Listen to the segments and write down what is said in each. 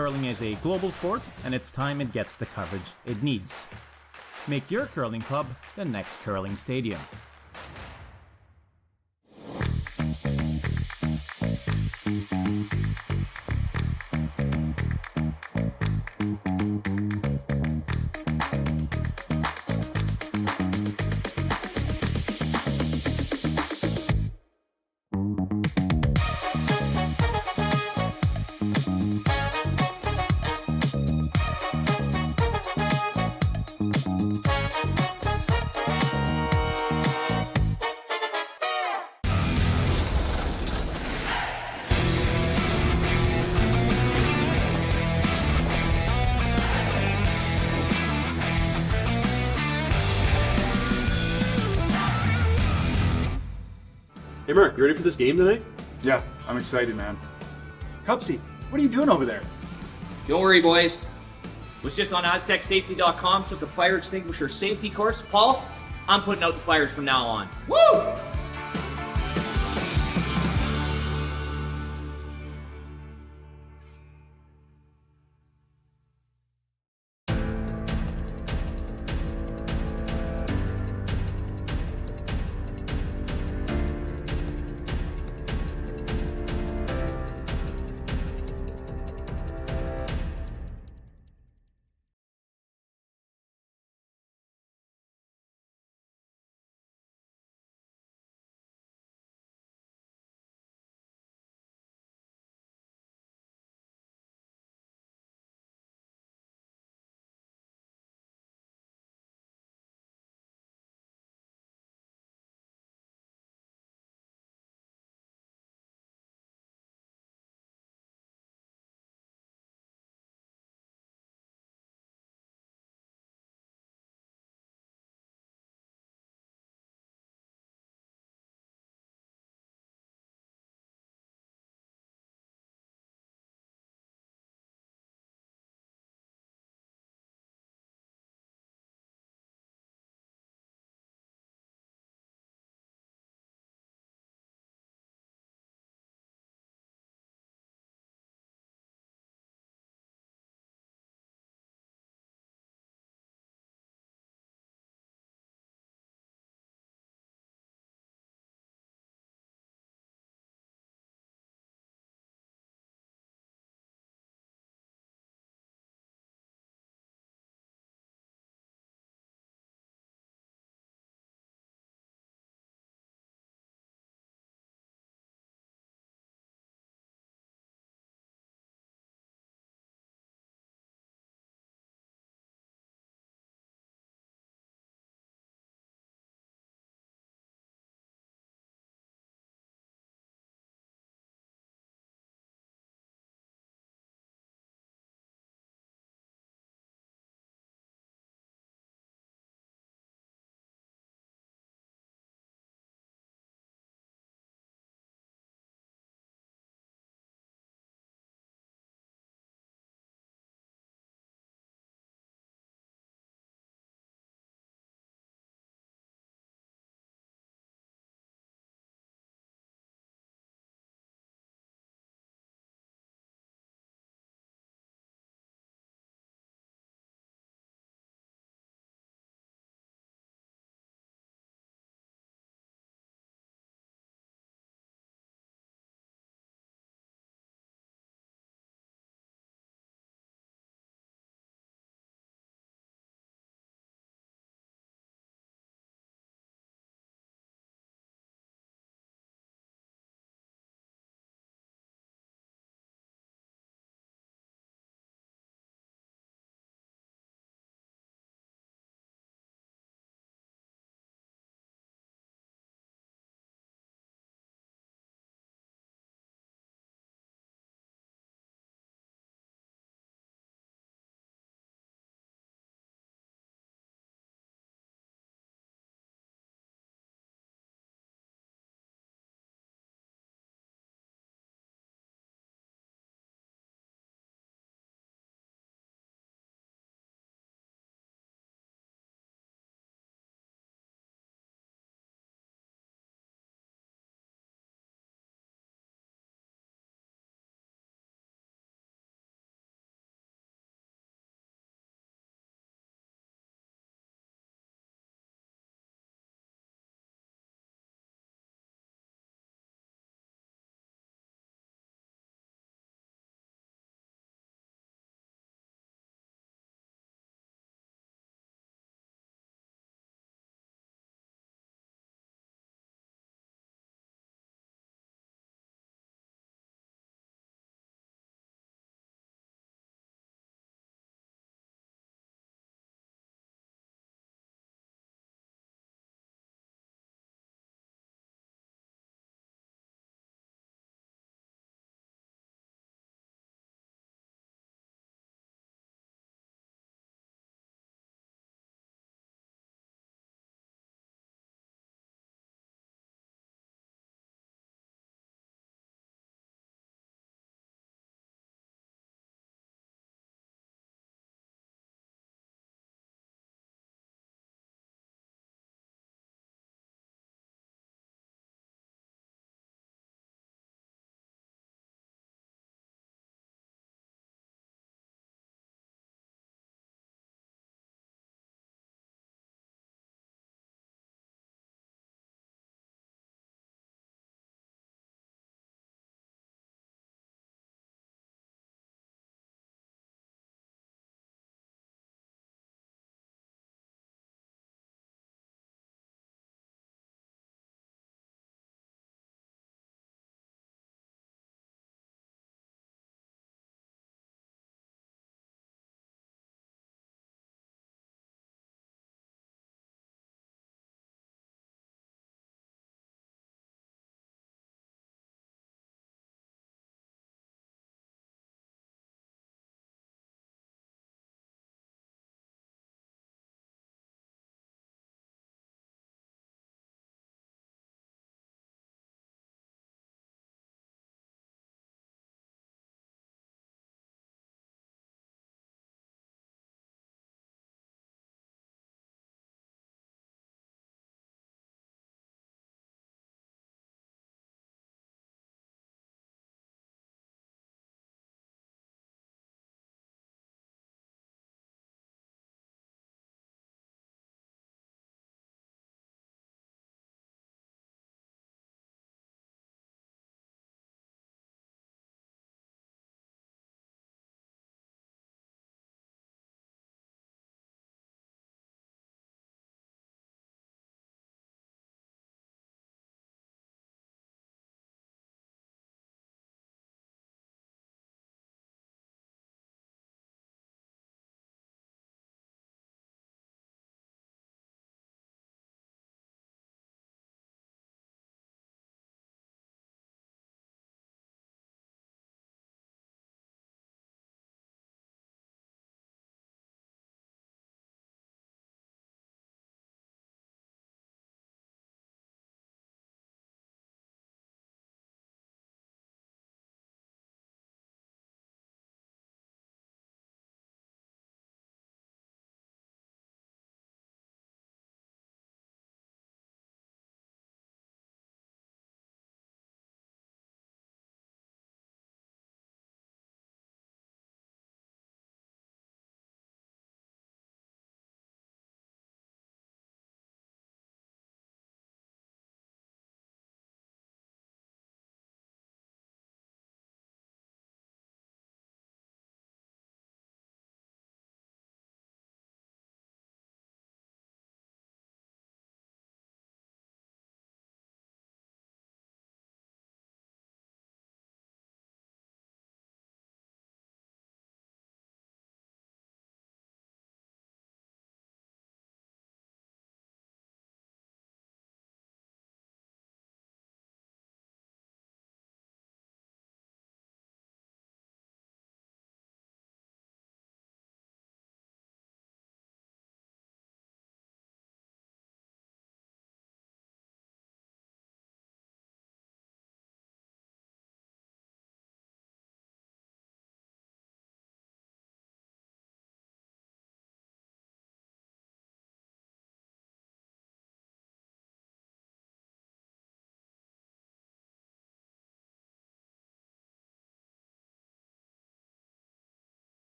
curling is a global sport, and it's time it gets the coverage it needs. Make your curling club the next curling stadium. Hey Mark, you ready for this game tonight? Yeah, I'm excited, man. Cupsy, what are you doing over there? Don't worry, boys. Was just on AztecSafety.com, took a fire extinguisher safety course. Paul, I'm putting out the fires from now on. Woo!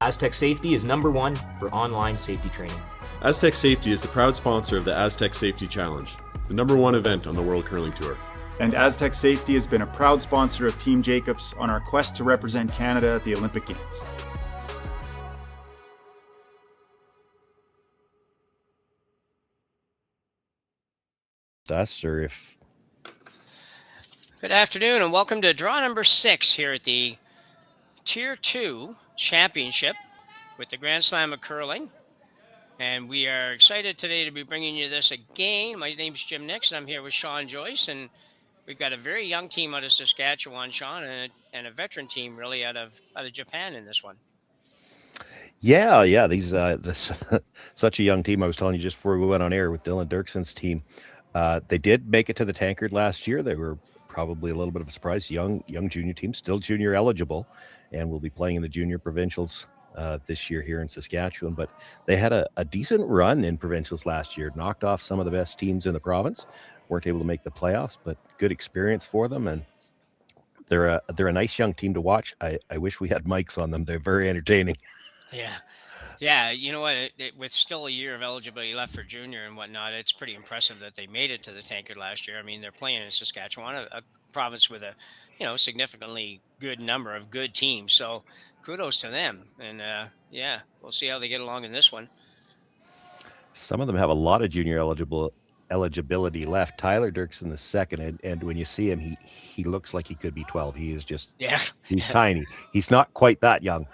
Aztec Safety is #1 for online safety training. Aztec Safety is the proud sponsor of the Aztec Safety Challenge, the #1 event on the World Curling Tour. And Aztec Safety has been a proud sponsor of Team Jacobs on our quest to represent Canada at the Olympic Games. Us or if Good afternoon and welcome to draw number 6 here at the Tier 2 Championship with the Grand Slam of Curling. And we are excited today to be bringing you this again. My name's Jim Nix and I'm here with Sean Joyce. And we've got a very young team out of Saskatchewan, Sean, and a veteran team really out of Japan in this one. yeah, these this such a young team. I was telling you just before we went on air with Dylan Derksen's team. They did make it to the Tankard last year. They were probably a little bit of a surprise. Young junior team, still junior eligible, and will be playing in the junior provincials this year here in Saskatchewan. But they had a decent run in provincials last year, knocked off some of the best teams in the province. Weren't able to make the playoffs, but good experience for them, and they're a nice young team to watch. I wish we had mics on them. They're very entertaining. Yeah, you know what? With still a year of eligibility left for junior and whatnot, it's pretty impressive that they made it to the Tankard last year. I mean, they're playing in Saskatchewan, a province with a significantly good number of good teams. So kudos to them. And we'll see how they get along in this one. Some of them have a lot of junior eligibility left. Tyler Derksen the second, and when you see him, he looks like he could be 12. He is just he's tiny. He's not quite that young.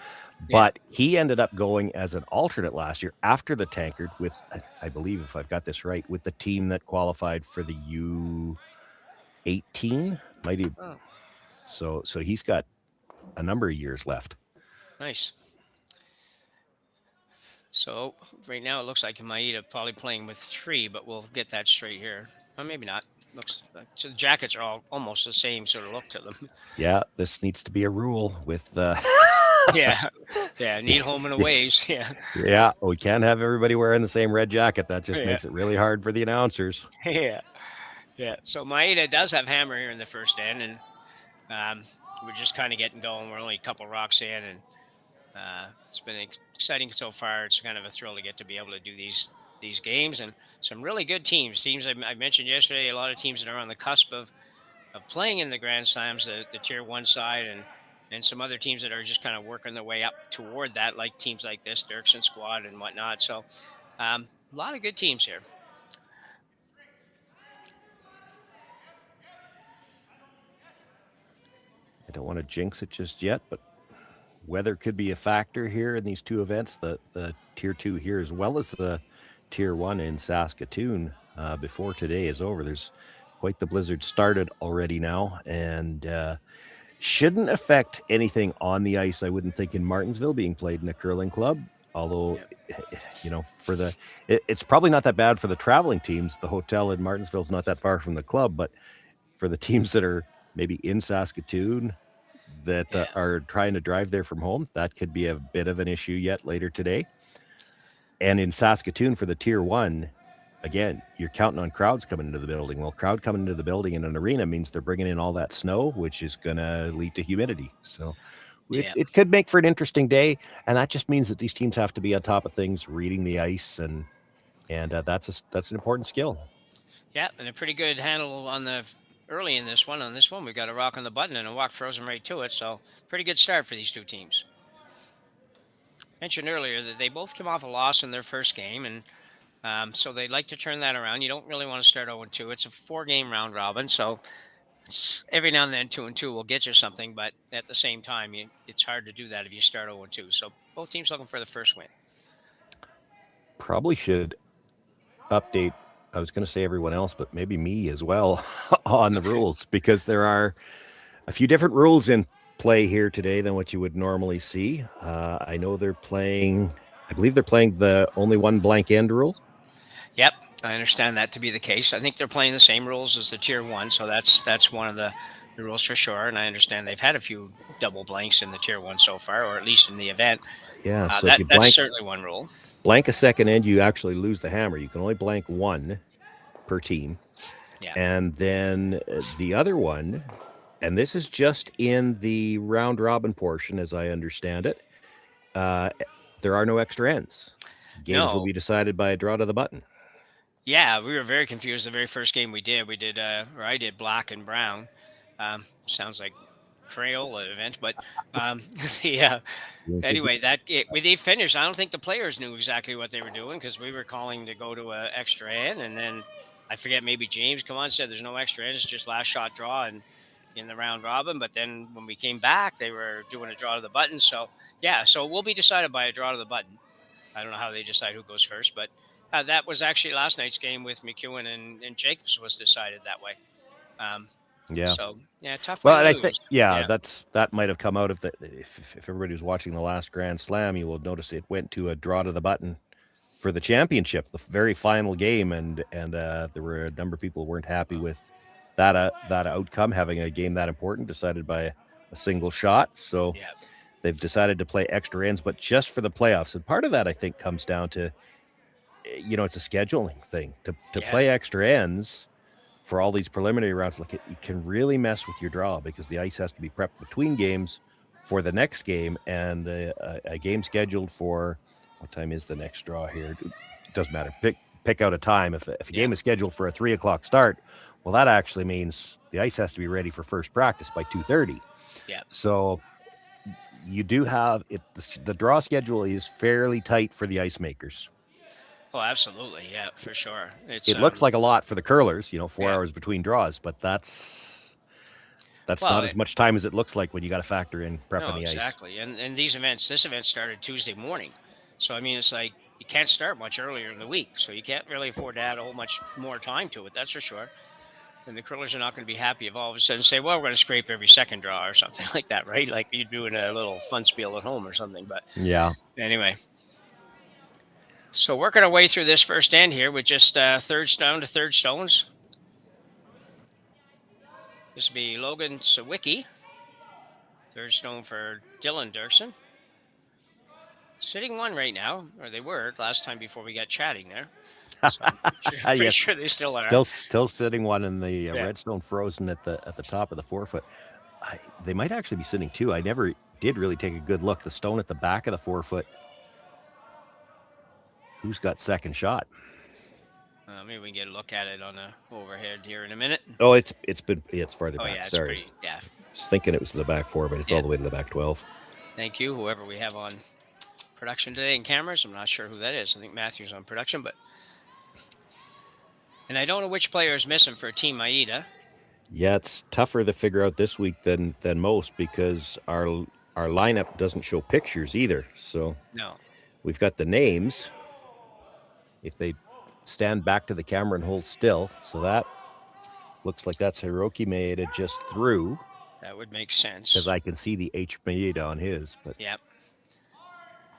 But he ended up going as an alternate last year after the Tankard with, I believe, if I've got this right, with the team that qualified for the U18. So he's got a number of years left. Nice. So right now it looks like Maeda probably playing with 3, but we'll get that straight here. Or maybe not. Looks like, so the jackets are all almost the same sort of look to them. Yeah, this needs to be a rule with need home and aways. Yeah, we can't have everybody wearing the same red jacket. That just makes it really hard for the announcers. So Maeda does have hammer here in the first end, and we're just kind of getting going. We're only a couple rocks in, and it's been exciting so far. It's kind of a thrill to get to be able to do these games, and some really good teams. I mentioned yesterday, a lot of teams that are on the cusp of playing in the Grand Slams, the Tier 1 side, and some other teams that are just kind of working their way up toward that, like teams like this, Derksen squad and whatnot. So a lot of good teams here. I don't want to jinx it just yet, but weather could be a factor here in these two events, the Tier 2 here as well as the Tier 1 in Saskatoon before today is over. There's quite the blizzard started already now, and shouldn't affect anything on the ice, I wouldn't think, in Martensville being played in a curling club. Although, it's probably not that bad for the traveling teams. The hotel in Martensville is not that far from the club, but for the teams that are maybe in Saskatoon that are trying to drive there from home, that could be a bit of an issue yet later today. And in Saskatoon for the Tier 1, again, you're counting on crowds coming into the building. Well, crowd coming into the building in an arena means they're bringing in all that snow, which is going to lead to humidity. So it could make for an interesting day. And that just means that these teams have to be on top of things, reading the ice. And that's an important skill. Yeah. And a pretty good handle early in this one. On this one, we've got a rock on the button and a walk frozen right to it. So pretty good start for these two teams. Mentioned earlier that they both came off a loss in their first game, and so they'd like to turn that around. You don't really want to start 0-2. It's a 4-game round robin, so every now and then 2-2 will get you something, but at the same time, it's hard to do that if you start 0-2. So both teams looking for the first win. Probably should update, I was going to say everyone else, but maybe me as well on the rules, because there are a few different rules in play here today than what you would normally see. I know I believe they're playing the only one blank end rule. Yep, I understand that to be the case. I think they're playing the same rules as the Tier 1, so that's one of the rules for sure. And I understand they've had a few double blanks in the Tier 1 so far, or at least in the event. Yeah, so that's certainly one rule. Blank a second end, you actually lose the hammer. You can only blank one per team. Yeah. And then the other one, and this is just in the round robin portion, as I understand it, there are no extra ends. Games will No. be decided by a draw to the button. Yeah, we were very confused the very first game we did. Or I did black and brown. Sounds like Crayola event, but yeah. Anyway, when they finished, I don't think the players knew exactly what they were doing because we were calling to go to a extra end, and then I forget, maybe James come on said there's no extra end, it's just last shot draw and in the round robin. But then when we came back, they were doing a draw to the button. So yeah, so it will be decided by a draw to the button. I don't know how they decide who goes first, but that was actually last night's game with McEwen and Jacobs was decided that way. Yeah. So yeah, tough. Well, way and to I lose. think that might have come out of the if everybody was watching the last Grand Slam, you will notice it went to a draw to the button for the championship, the very final game, and there were a number of people who weren't happy with that outcome, having a game that important decided by a single shot. So Yeah. they've decided to play extra ends, but just for the playoffs. And part of that, I think, comes down to, it's a scheduling thing to play extra ends for all these preliminary rounds. Like it can really mess with your draw because the ice has to be prepped between games for the next game, and a game scheduled for what time is the next draw here? It doesn't matter. Pick out a time. If a game is scheduled for a 3:00 start, well, that actually means the ice has to be ready for first practice by 2:30. Yeah. So you do have it. The draw schedule is fairly tight for the ice makers. Oh, absolutely. Yeah, for sure. It looks like a lot for the curlers, 4 Yeah. hours between draws, but that's Well, not as much time as it looks like when you got to factor in prepping No, the ice. exactly. And this event started Tuesday morning. So, I mean, it's like you can't start much earlier in the week. So you can't really afford to add a whole much more time to it. That's for sure. And the curlers are not going to be happy if all of a sudden say, well, we're going to scrape every second draw or something like that, right? Like you're doing a little fun spiel at home or something. But Yeah. anyway. So working our way through this first end here with just third stone to third stones. This will be Logan Sawicki. Third stone for Dylan Derksen. Sitting one right now, or they were last time before we got chatting there. So I'm pretty Yes. sure they still are. Still sitting one in the redstone frozen at the top of the forefoot. They might actually be sitting two. I never did really take a good look. The stone at the back of the forefoot. Who's got second shot? Maybe we can get a look at it on the overhead here in a minute. Oh, it's farther Oh back. yeah, it's Sorry. pretty. Yeah. I was thinking it was the back four, but it's all the way to the back 12. Thank you, whoever we have on production today in cameras. I'm not sure who that is. I think Matthew's on production, and I don't know which player is missing for Team Maeda. Yeah, it's tougher to figure out this week than most because our lineup doesn't show pictures either. So No. we've got the names. If they stand back to the camera and hold still, so that looks like that's Hiroki Maeda just through. That would make sense. Because I can see the H Maeda on his. But yeah.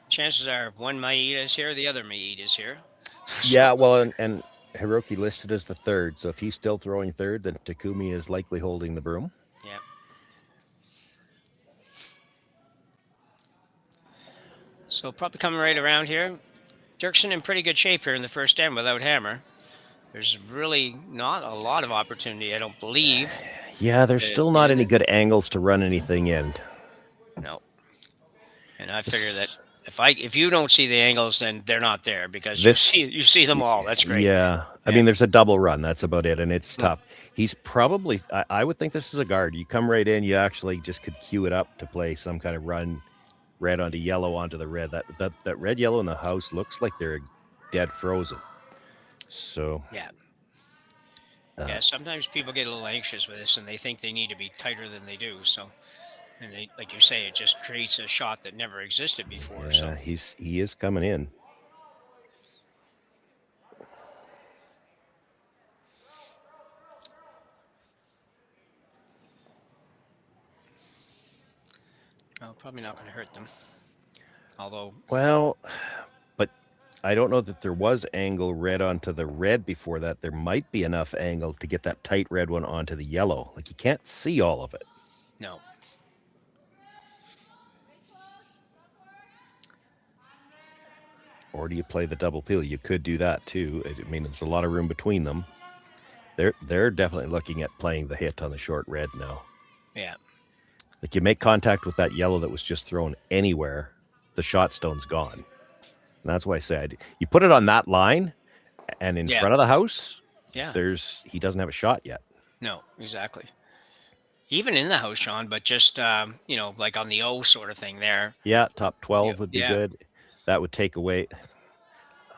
Chances are one Maeda is here, the other Maeda is here. Yeah, well, and Hiroki listed as the third. So if he's still throwing third, then Takumi is likely holding the broom. Yeah. So probably coming right around here. Derksen in pretty good shape here in the first end without hammer. There's really not a lot of opportunity, I don't believe. Yeah, there's still not any good angles to run anything in. No. And I figure that if you don't see the angles, then they're not there because you see them all. That's great. Yeah. I mean, there's a double run. That's about it. And it's tough. He's probably, I would think this is a guard. You come right in, you actually just could cue it up to play some kind of run, red onto yellow onto the red. That red, yellow in the house looks like they're dead frozen. So. Yeah. Yeah, sometimes people get a little anxious with this and they think they need to be tighter than they do. So, and they, like you say, it just creates a shot that never existed before. Yeah, so he is coming in. well, probably not going to hurt them. Although, well, but I don't know that there was angle red onto the red before that. There might be enough angle to get that tight red one onto the yellow. Like you can't see all of it. no. Or do you play the double peel? You could do that too. I mean, there's a lot of room between them. They're definitely looking at playing the hit on the short red now. Yeah. Like you make contact with that yellow that was just thrown anywhere, the shot stone's gone. And that's why I said you put it on that line and in front of the house, he doesn't have a shot yet. No, exactly. Even in the house, Sean, but just like on the O sort of thing there. Yeah, top 12 would be good. That would take away.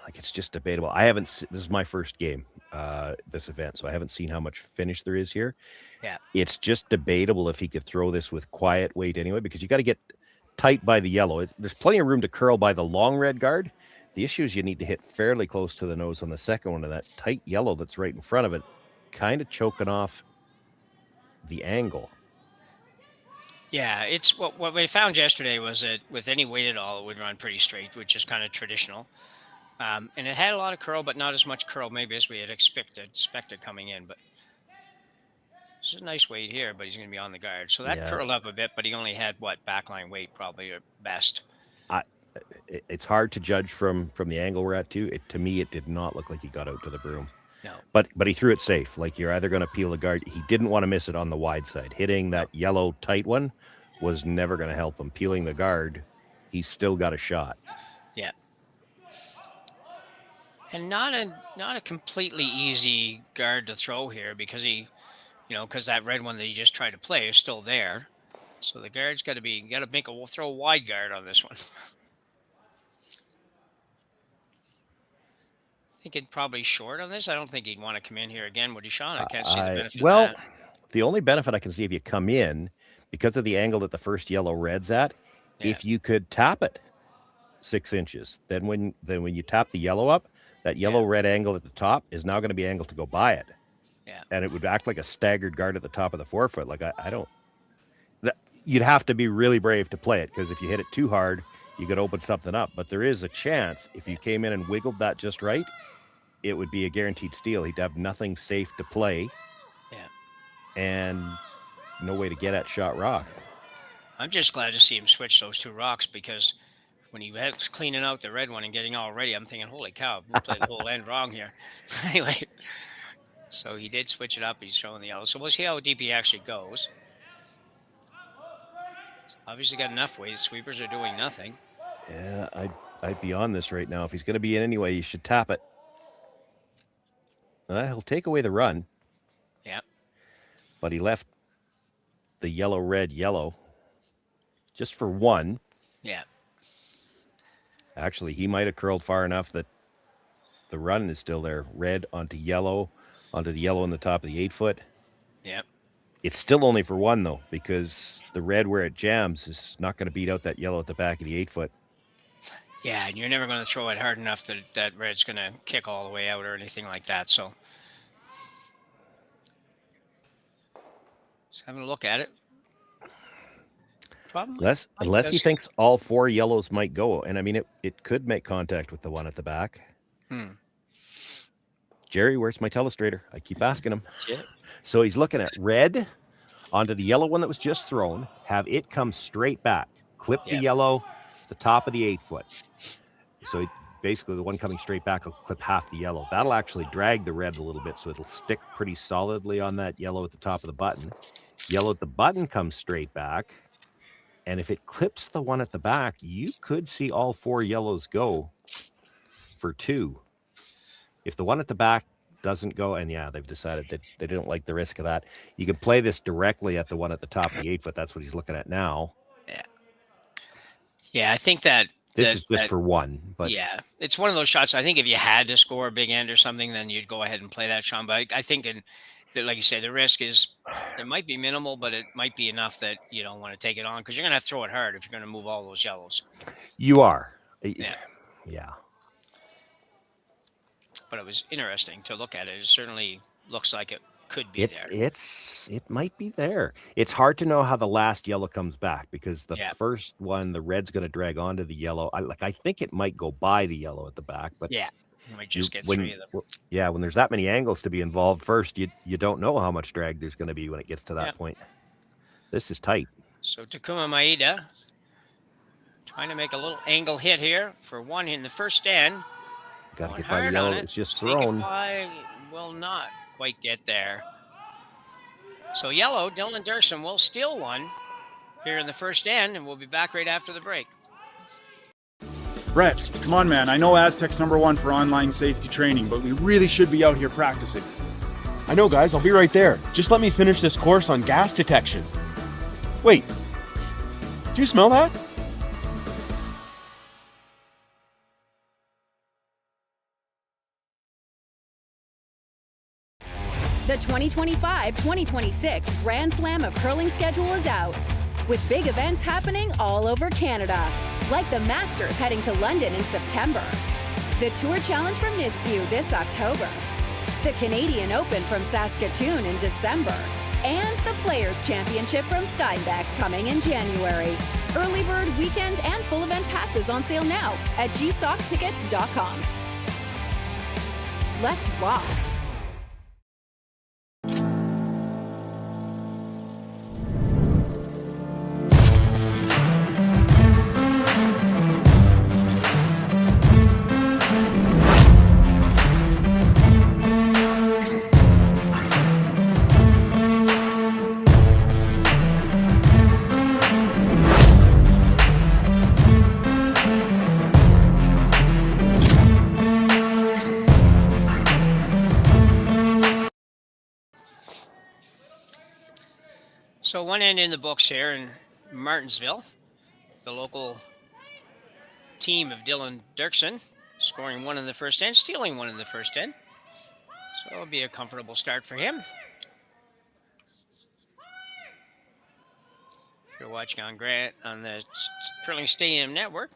Like, it's just debatable. This is my first game, this event, so I haven't seen how much finish there is here. Yeah. It's just debatable if he could throw this with quiet weight anyway, because you got to get tight by the yellow. There's plenty of room to curl by the long red guard. The issue is you need to hit fairly close to the nose on the second one, and that tight yellow that's right in front of it, kind of choking off the angle. Yeah, it's what we found yesterday was that with any weight at all, it would run pretty straight, which is kind of traditional. And it had a lot of curl, but not as much curl maybe as we had expected coming in. But this is a nice weight here, but he's going to be on the guard. So that curled up a bit, but he only had backline weight probably at best. It's hard to judge from the angle we're at too. To me, it did not look like he got out to the broom. No. But he threw it safe. Like, you're either going to peel the guard. He didn't want to miss it on the wide side. Hitting that yellow tight one was never going to help him. Peeling the guard, he's still got a shot. Yeah. And not a completely easy guard to throw here because because that red one that he just tried to play is still there. So the guard's got to throw a wide guard on this one. Thinking probably short on this. I don't think he'd want to come in here again, would he, Sean? I can't see the benefit of that. The only benefit I can see if you come in, because of the angle that the first yellow red's at, if you could tap it 6 inches, then when you tap the yellow up, that yellow red angle at the top is now going to be angled to go by it. Yeah. And it would act like a staggered guard at the top of the forefoot. Like, you'd have to be really brave to play it, because if you hit it too hard, you could open something up. But there is a chance if you came in and wiggled that just right, it would be a guaranteed steal. He'd have nothing safe to play. Yeah. And no way to get at shot rock. I'm just glad to see him switch those two rocks, because when he was cleaning out the red one and getting all ready, I'm thinking, holy cow, we played the whole end wrong here. Anyway, so he did switch it up. He's showing the yellow. So we'll see how deep he actually goes. Obviously got enough weight. Sweepers are doing nothing. Yeah, I'd be on this right now. If he's going to be in anyway, you should tap it. He'll take away the run. Yeah. But he left the yellow, red, yellow just for one. Yeah. Actually, he might have curled far enough that the run is still there. Red onto the yellow on the top of the 8-foot. Yeah. It's still only for one, though, because the red where it jams is not going to beat out that yellow at the back of the 8-foot. Yeah, and you're never going to throw it hard enough that red's going to kick all the way out or anything like that. So just having a look at it. Probably. Unless he thinks all four yellows might go. And I mean, it could make contact with the one at the back. Jerry, where's my telestrator? I keep asking him. Yeah. So he's looking at red onto the yellow one that was just thrown, have it come straight back, clip the yellow, the top of the 8-foot. So basically the one coming straight back will clip half the yellow. That'll actually drag the red a little bit, so it'll stick pretty solidly on that yellow at the top of the button. Yellow at the button comes straight back. And if it clips the one at the back, you could see all four yellows go for two. If the one at the back doesn't go, and they've decided that they don't like the risk of that, you can play this directly at the one at the top of the 8-foot. That's what he's looking at now. Yeah. Yeah, I think that this is just for one. But yeah, it's one of those shots. I think if you had to score a big end or something, then you'd go ahead and play that, Sean. But I think like you say, the risk is, it might be minimal, but it might be enough that you don't want to take it on, because you're going to have to throw it hard if you're going to move all those yellows. You are. Yeah. But it was interesting to look at it. It certainly looks like it could be there. It might be there. It's hard to know how the last yellow comes back, because the first one, the red's going to drag onto the yellow. I think it might go by the yellow at the back, but you might just get three of them. Yeah, when there's that many angles to be involved first, you don't know how much drag there's going to be when it gets to that point. This is tight. So Takumi Maeda trying to make a little angle hit here for one in the first stand. Got to get by the yellow. It's just thrown. Will not quite get there. So yellow, Dylan Derksen will steal one here in the first end, and we'll be back right after the break. Brett, come on, man. I know Aztec's #1 for online safety training, but we really should be out here practicing. I know, guys. I'll be right there. Just let me finish this course on gas detection. Wait. Do you smell that? The 2025-2026 Grand Slam of Curling schedule is out, with big events happening all over Canada, like the Masters heading to London in September, the Tour Challenge from Nisku this October, the Canadian Open from Saskatoon in December, and the Players' Championship from Steinbeck coming in January. Early bird weekend and full event passes on sale now at gsoctickets.com. Let's rock! So one end in the books here in Martensville, the local team of Dylan Derksen scoring 1 in the first end, stealing 1 in the first end. So it'll be a comfortable start for him. You're watching on Grant on the Curling Stadium Network.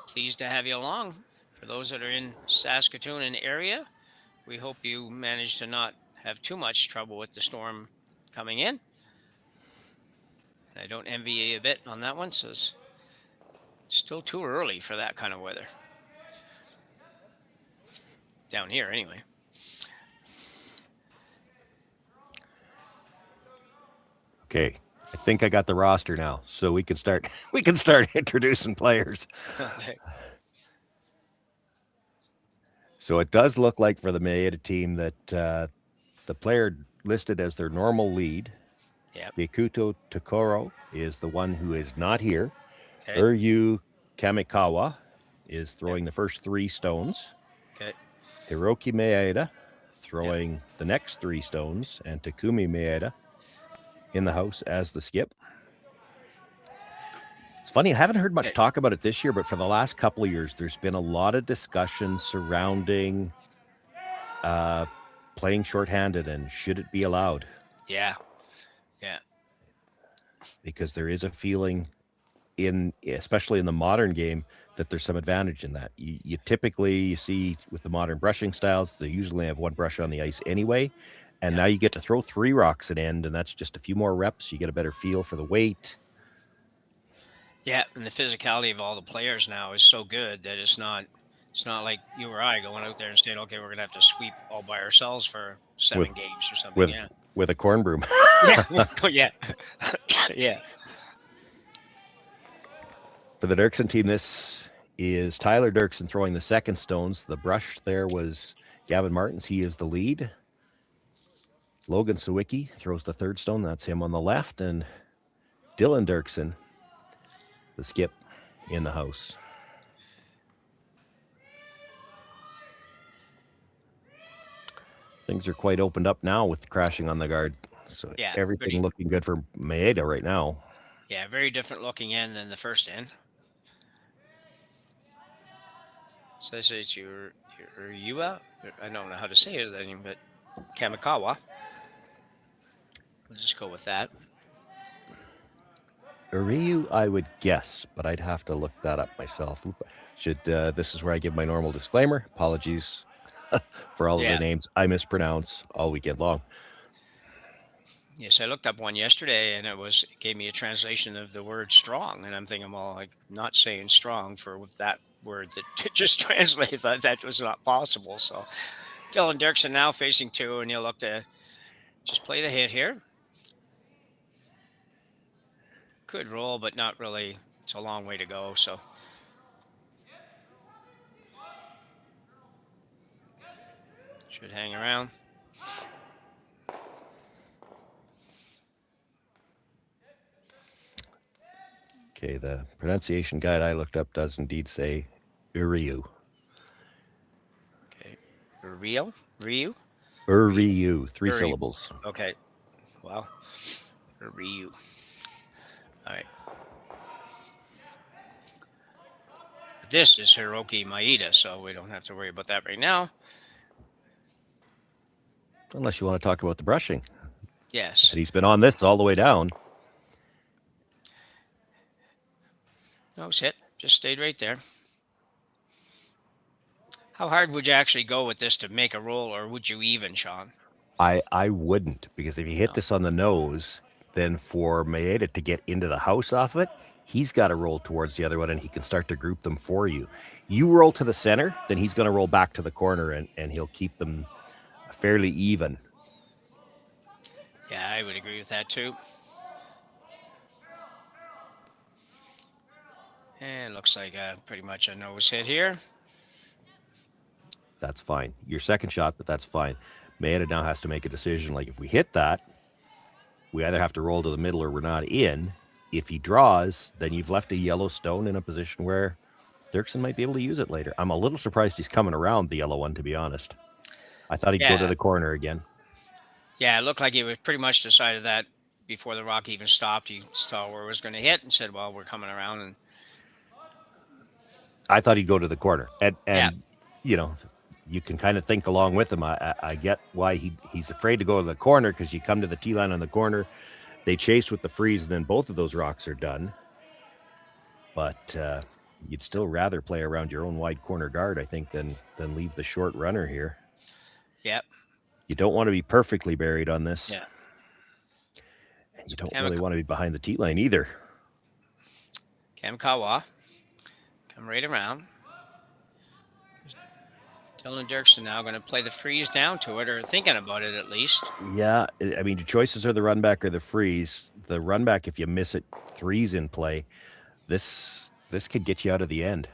Pleased to have you along. For those that are in Saskatoon and area, we hope you manage to not have too much trouble with the storm coming in. I don't envy you a bit on that one, so it's still too early for that kind of weather. Down here, anyway. Okay, I think I got the roster now, so we can start. We can start introducing players. So it does look like for the Maeda team that the player listed as their normal lead, Yakuto Tokoro, is the one who is not here. Okay. Uryu Kamikawa is throwing the first 3 stones. Okay. Hiroki Maeda throwing the next 3 stones, and Takumi Maeda in the house as the skip. It's funny, I haven't heard much talk about it this year, but for the last couple of years, there's been a lot of discussion surrounding playing shorthanded and should it be allowed? Yeah. Because there is a feeling especially in the modern game, that there's some advantage in that. You typically see with the modern brushing styles, they usually have 1 brush on the ice anyway. And now you get to throw 3 rocks at end, and that's just a few more reps. You get a better feel for the weight. Yeah, and the physicality of all the players now is so good that it's not like you or I going out there and saying, okay, we're going to have to sweep all by ourselves for 7 games or something. With a corn broom. Yeah. Yeah. For the Derksen team, this is Tyler Derksen throwing the second stones. The brush there was Gavin Martins. He is the lead. Logan Sawicki throws the third stone. That's him on the left. And Dylan Derksen, the skip, in the house. Things are quite opened up now with crashing on the guard. So everything looking good for Maeda right now. Yeah, very different looking end than the first end. So this is your Yua. I don't know how to say his name, but Kamikawa. We'll just go with that. Uryu, I would guess, but I'd have to look that up myself. This is where I give my normal disclaimer. Apologies for all of the names I mispronounce all weekend long. Yes, I looked up one yesterday, and it gave me a translation of the word strong, and I'm thinking, well, I'm not saying strong for that word that just translated, but that was not possible. So Dylan Derksen now facing 2, and he'll look to just play the hit here. Could roll, but not really. It's a long way to go, so. Should hang around. Okay, the pronunciation guide I looked up does indeed say Uriu. Okay. Ryu? Uriu, three Uriu. syllables. Okay. Well, Ryu. All right. This is Hiroki Maeda, so we don't have to worry about that right now. Unless you want to talk about the brushing. Yes. And he's been on this all the way down. Nose hit. Just stayed right there. How hard would you actually go with this to make a roll, or would you even, Sean? I wouldn't, because if you hit this on the nose, then for Maeda to get into the house off of it, he's got to roll towards the other one, and he can start to group them for you. You roll to the center, then he's going to roll back to the corner, and he'll keep them fairly even. Yeah, I would agree with that too. And looks like pretty much a nose hit here. That's fine. Your second shot, but that's fine. Maeda now has to make a decision. Like, if we hit that, we either have to roll to the middle or we're not in. If he draws, then you've left a yellow stone in a position where Derksen might be able to use it later. I'm a little surprised he's coming around the yellow one, to be honest. I thought he'd go to the corner again. Yeah, it looked like he was pretty much decided that before the rock even stopped. He saw where it was going to hit and said, well, we're coming around. And I thought he'd go to the corner. And you know, you can kind of think along with him. I get why he's afraid to go to the corner, because you come to the tee line on the corner, they chase with the freeze, and then both of those rocks are done. But you'd still rather play around your own wide corner guard, I think, than leave the short runner here. Yep. You don't want to be perfectly buried on this. Yeah. And you don't really want to be behind the tee line either. Kamikawa. Come right around. Dylan Derksen now going to play the freeze down to it, or thinking about it at least. Yeah, I mean, your choices are the run back or the freeze. The run back, if you miss it, three's in play. This could get you out of the end.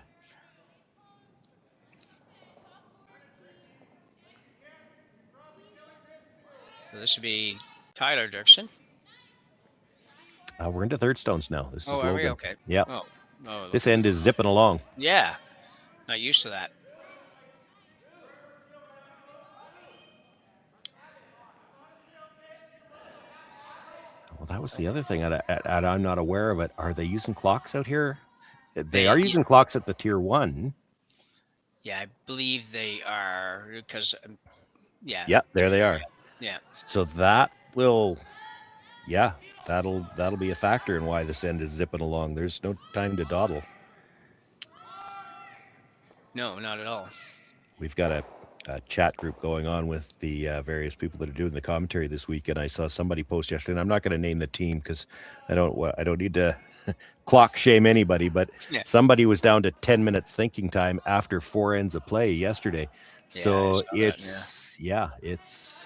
This would be Tyler Derksen. We're into third stones now. This is are we? Okay. Yeah. Oh, this end is zipping along. Yeah. Not used to that. Well, that was the other thing. I'm not aware of it. Are they using clocks out here? They are using clocks at the tier 1. Yeah, I believe they are, because, yeah. Yeah, there they are. Yeah. So that will, that'll be a factor in why this end is zipping along. There's no time to dawdle. No, not at all. We've got a chat group going on with the various people that are doing the commentary this week, and I saw somebody post yesterday, and I'm not going to name the team because I don't need to clock shame anybody, but somebody was down to 10 minutes thinking time after 4 ends of play yesterday. So it's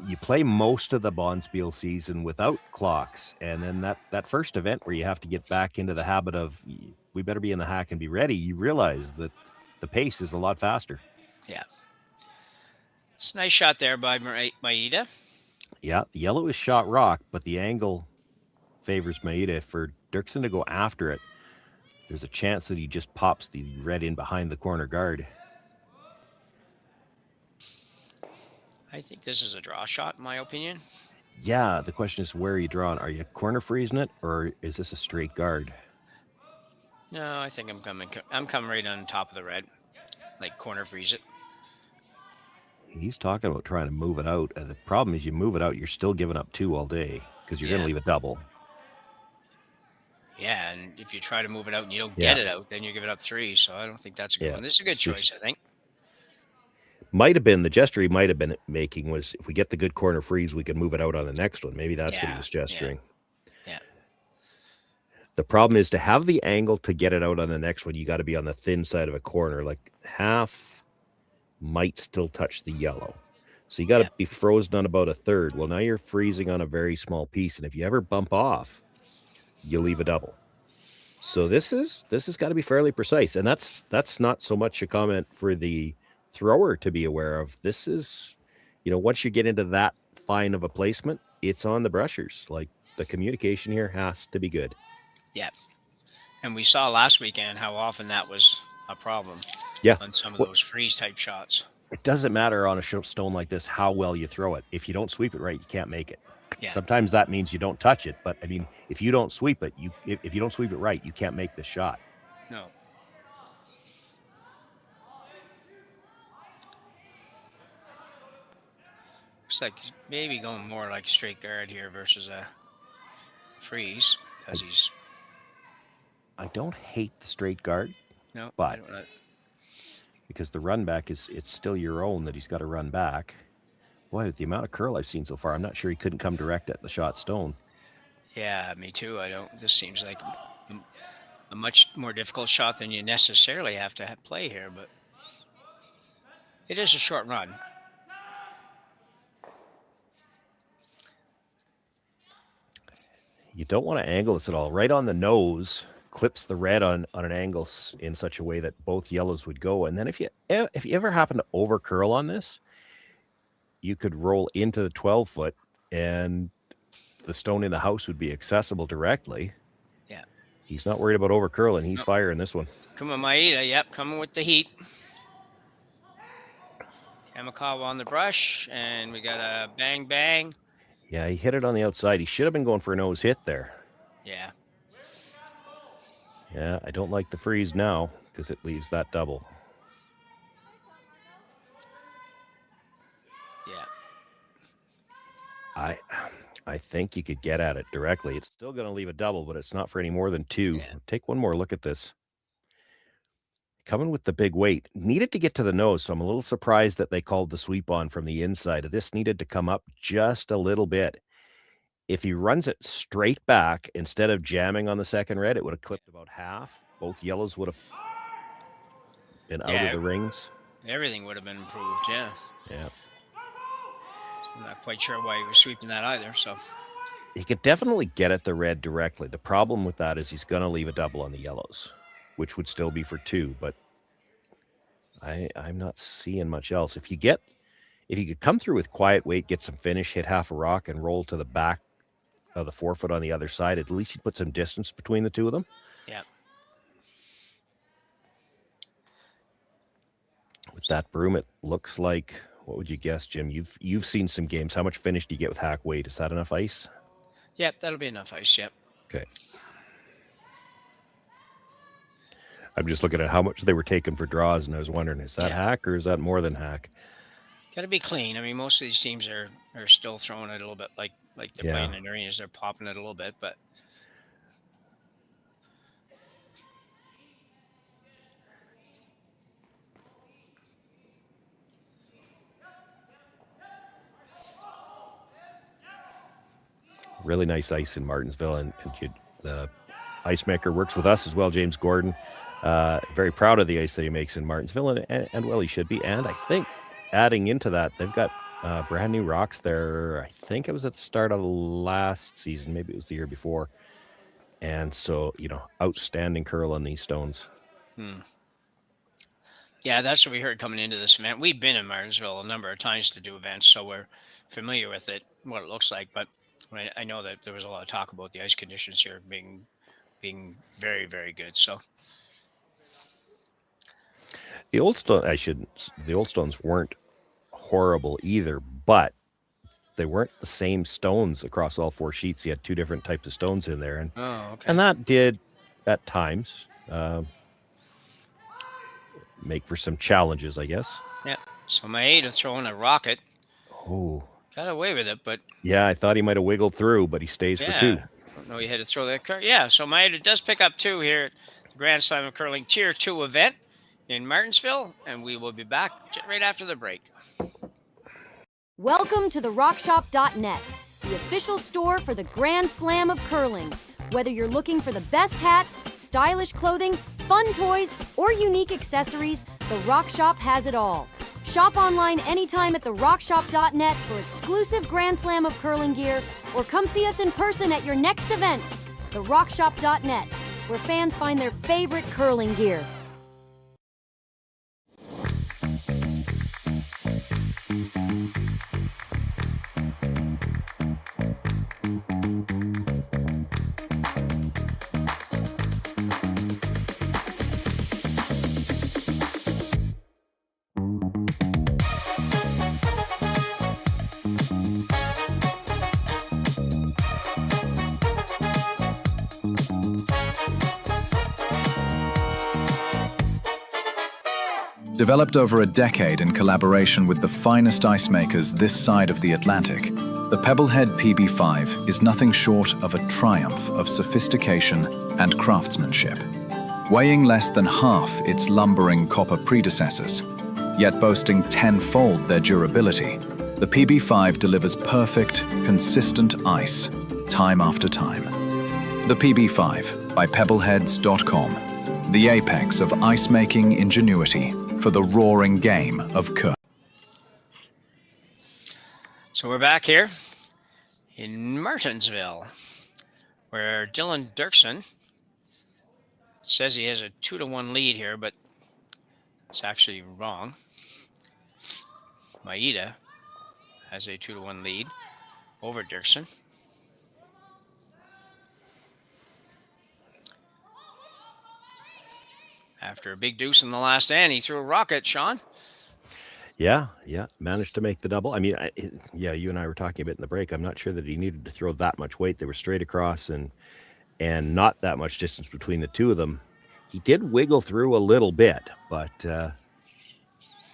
you play most of the Bonspiel season without clocks, and then that first event where you have to get back into the habit of we better be in the hack and be ready, you realize that the pace is a lot faster. Yeah. It's a nice shot there by Maeda. Yeah, the yellow is shot rock, but the angle favors Maeda. For Derksen to go after it, there's a chance that he just pops the red in behind the corner guard. I think this is a draw shot, in my opinion. Yeah, the question is, where are you drawing? Are you corner freezing it, or is this a straight guard? No, I think I'm coming right on top of the red, like corner freeze it. He's talking about trying to move it out. The problem is, you move it out, you're still giving up 2 all day because you're going to leave a double. Yeah, and if you try to move it out and you don't get it out, then you're giving up 3. So I don't think that's a good one. This is a good choice, I think. Might have been the gesture he might have been making was, if we get the good corner freeze, we can move it out on the next one. Maybe that's what he was gesturing. Yeah. The problem is, to have the angle to get it out on the next one, you got to be on the thin side of a corner. Like, half might still touch the yellow. So you got to be frozen on about a third. Well, now you're freezing on a very small piece. And if you ever bump off, you leave a double. So this has got to be fairly precise. And that's not so much a comment for the thrower to be aware of. This is, once you get into that fine of a placement, it's on the brushers. Like, The communication here has to be good. Yeah. And we saw last weekend how often that was a problem. Yeah. On some of those freeze type shots. It doesn't matter on a stone like this how well you throw it. If you don't sweep it right, you can't make it. Yeah. Sometimes that means you don't touch it, but I mean, if you don't sweep it, if you don't sweep it right, you can't make the shot. No. Looks like he's maybe going more like a straight guard here versus a freeze because he's. I don't hate the straight guard. No, but I don't, because the run back it's still your own that he's got to run back. Boy, with the amount of curl I've seen so far, I'm not sure he couldn't come direct at the shot stone. Yeah, me too. This seems like a much more difficult shot than you necessarily have to play here, but it is a short run. You don't want to angle this at all. Right on the nose, clips the red on an angle in such a way that both yellows would go. And then if you ever happen to over curl on this, you could roll into the 12-foot and the stone in the house would be accessible directly. Yeah. He's not worried about over curling. He's firing this one. Takumi Maeda, yep, coming with the heat. Kamikawa on the brush, and we got a bang bang. Yeah, he hit it on the outside. He should have been going for a nose hit there. Yeah. Yeah, I don't like the freeze now because it leaves that double. Yeah. I think you could get at it directly. It's still going to leave a double, but it's not for any more than 2. Yeah. Take one more look at this. Coming with the big weight. Needed to get to the nose, so I'm a little surprised that they called the sweep on from the inside. This needed to come up just a little bit. If he runs it straight back instead of jamming on the second red, it would have clipped about half. Both yellows would have been out of the rings. Everything would have been improved, yeah. Yeah. I'm not quite sure why he was sweeping that either, so. He could definitely get at the red directly. The problem with that is he's going to leave a double on the yellows, which would still be for 2, but I'm not seeing much else. If you could come through with quiet weight, get some finish, hit half a rock, and roll to the back of the 4-foot on the other side, at least you put some distance between the two of them. Yeah. With that broom, it looks like, what would you guess, Jim? You've seen some games. How much finish do you get with hack weight? Is that enough ice? Yep, that'll be enough ice, yep. Okay. I'm just looking at how much they were taking for draws, and I was wondering, is that hack or is that more than hack? Got to be clean. I mean, most of these teams are still throwing it a little bit like they're playing in arenas. They're popping it a little bit, but really nice ice in Martensville, and the ice maker works with us as well, James Gordon. Very proud of the ice that he makes in Martensville, and well, he should be. And I think adding into that, they've got brand new rocks there. I think it was at the start of last season, maybe it was the year before. And so, outstanding curl on these stones. Yeah, that's what we heard coming into this event. We've been in Martensville a number of times to do events, so we're familiar with it, what it looks like. But I know that there was a lot of talk about the ice conditions here being very, very good. So the old stones weren't horrible either, but they weren't the same stones across all 4 sheets. You had 2 different types of stones in there, and and that did at times make for some challenges, I guess. Yeah. So Maeda throwing a rocket. Oh, got away with it, but yeah, I thought he might have wiggled through, but he stays for 2. No, he had to throw that curl. Yeah, so Maeda does pick up 2 here at the Grand Slam of Curling Tier 2 event in Martensville, and we will be back right after the break. Welcome to the rockshop.net, the official store for the Grand Slam of Curling. Whether you're looking for the best hats, stylish clothing, fun toys, or unique accessories, the Rock Shop has it all. Shop online anytime at therockshop.net for exclusive Grand Slam of Curling gear, or come see us in person at your next event. Therockshop.net, where fans find their favorite curling gear. Developed over a decade in collaboration with the finest ice makers this side of the Atlantic, the Pebblehead PB5 is nothing short of a triumph of sophistication and craftsmanship. Weighing less than half its lumbering copper predecessors, yet boasting tenfold their durability, the PB5 delivers perfect, consistent ice, time after time. The PB5 by Pebbleheads.com, the apex of ice-making ingenuity for the roaring game of curling. So we're back here in Martensville, where Dylan Derksen says he has a 2-1 lead here, but it's actually wrong. Maeda has a 2-1 lead over Derksen. After a big deuce in the last end, he threw a rocket, Sean. Yeah, managed to make the double. I mean, you and I were talking a bit in the break. I'm not sure that he needed to throw that much weight. They were straight across and not that much distance between the two of them. He did wiggle through a little bit, but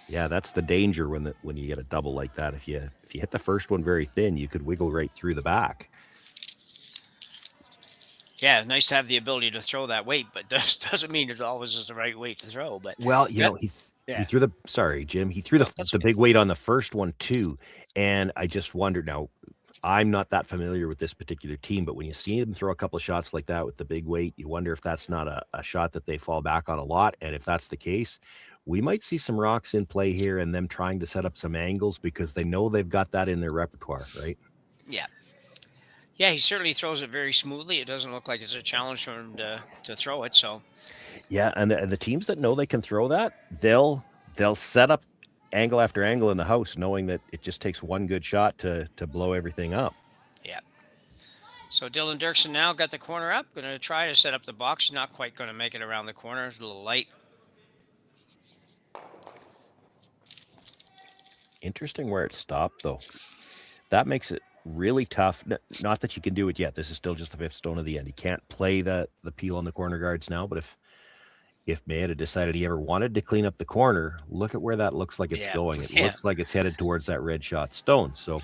that's the danger when you get a double like that. If you hit the first one very thin, you could wiggle right through the back. Yeah, nice to have the ability to throw that weight, but doesn't mean it always is the right weight to throw. But well, he threw the Jim. He threw the big weight on the first one too, and I just wondered. Now, I'm not that familiar with this particular team, but when you see him throw a couple of shots like that with the big weight, you wonder if that's not a shot that they fall back on a lot. And if that's the case, we might see some rocks in play here and them trying to set up some angles because they know they've got that in their repertoire, right? Yeah. Yeah, he certainly throws it very smoothly. It doesn't look like it's a challenge for him to throw it. So, yeah, and the teams that know they can throw that, they'll set up angle after angle in the house, knowing that it just takes one good shot to blow everything up. Yeah. So Dylan Derksen now got the corner up. Going to try to set up the box. Not quite going to make it around the corner. It's a little light. Interesting where it stopped, though. That makes it really tough. Not that you can do it yet. This is still just the fifth stone of the end. You can't play the peel on the corner guards now, but if Maeda decided he ever wanted to clean up the corner, look at where that looks like it's going. It looks like it's headed towards that red shot stone. So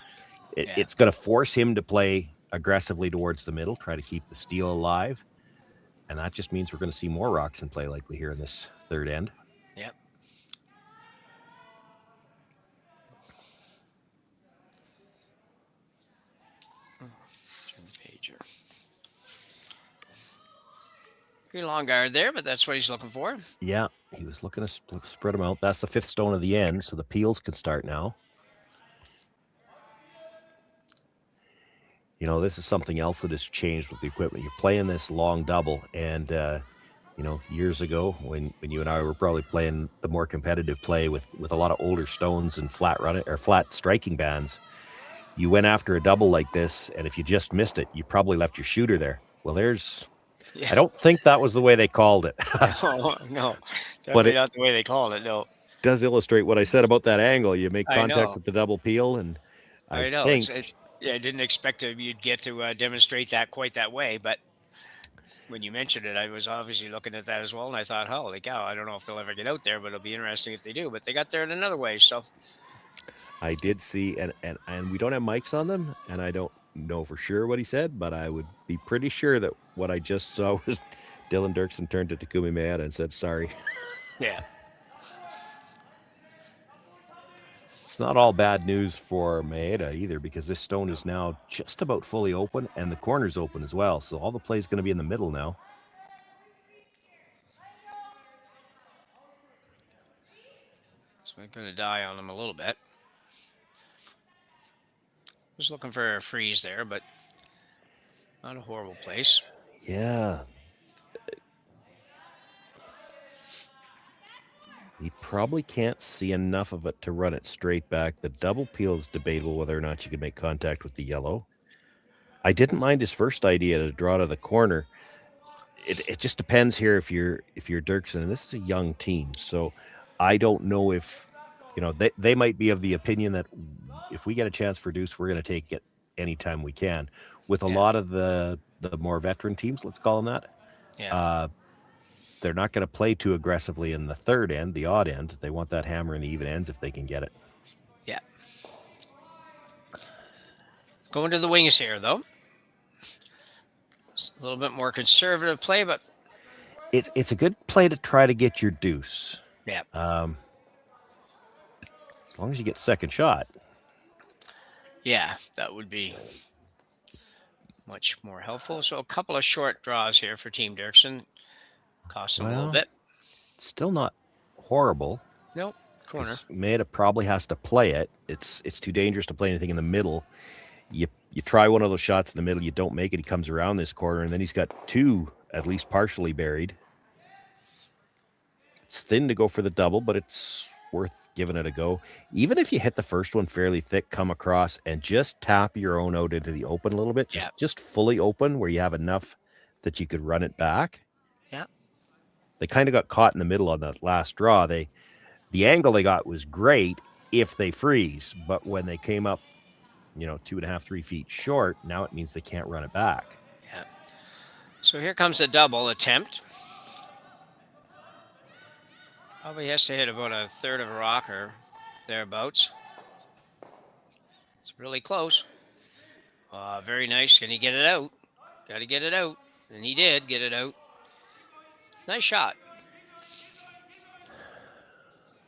it's going to force him to play aggressively towards the middle, try to keep the steel alive. And that just means we're going to see more rocks in play likely here in this third end. Yep. Pretty long guard there, but that's what he's looking for. Yeah, he was looking to spread them out. That's the fifth stone of the end, so the peels can start now. This is something else that has changed with the equipment. You're playing this long double, and years ago when you and I were probably playing the more competitive play with a lot of older stones and flat striking bands, you went after a double like this, and if you just missed it, you probably left your shooter there. Well, I don't think that was the way they called it. No, definitely not the way they called it. No, does illustrate what I said about that angle. You make contact with the double peel, and I know. Think I didn't expect you'd get to demonstrate that quite that way, but when you mentioned it, I was obviously looking at that as well, and I thought, holy cow, I don't know if they'll ever get out there, but it'll be interesting if they do. But they got there in another way, so. I did see, and we don't have mics on them, and I don't know for sure what he said, but I would be pretty sure that what I just saw was Dylan Derksen turned to Takumi Maeda and said, sorry. Yeah. It's not all bad news for Maeda either, because this stone is now just about fully open and the corner's open as well. So all the play is going to be in the middle now. So we're going to die on him a little bit. Just looking for a freeze there, but not a horrible place. Yeah. You probably can't see enough of it to run it straight back. The double peel is debatable whether or not you can make contact with the yellow. I didn't mind his first idea to draw to the corner. It just depends here if you're Derksen, and this is a young team, so I don't know if they might be of the opinion that if we get a chance for deuce, we're going to take it anytime we can. With a lot of the more veteran teams, let's call them that. Yeah. they're not going to play too aggressively in the third end, the odd end. They want that hammer in the even ends if they can get it. Yeah. Going to the wings here, though. It's a little bit more conservative play, but It's a good play to try to get your deuce. yeah. As long as you get second shot. Yeah, that would be much more helpful. So a couple of short draws here for Team Derksen. Cost them a little bit. Still not horrible. Nope. Corner. Maeda probably has to play it. It's too dangerous to play anything in the middle. You try one of those shots in the middle, you don't make it. He comes around this corner, and then he's got two at least partially buried. It's thin to go for the double, but it's worth giving it a go. Even if you hit the first one fairly thick, come across and just tap your own out into the open a little bit. Just fully open where you have enough that you could run it back. Yeah. They kind of got caught in the middle on that last draw. The angle they got was great if they freeze, but when they came up, 2.5, 3 feet short, now it means they can't run it back. Yeah. So here comes a double attempt. Probably has to hit about a third of a rock or thereabouts. It's really close. Very nice. Can he get it out? Got to get it out. And he did get it out. Nice shot.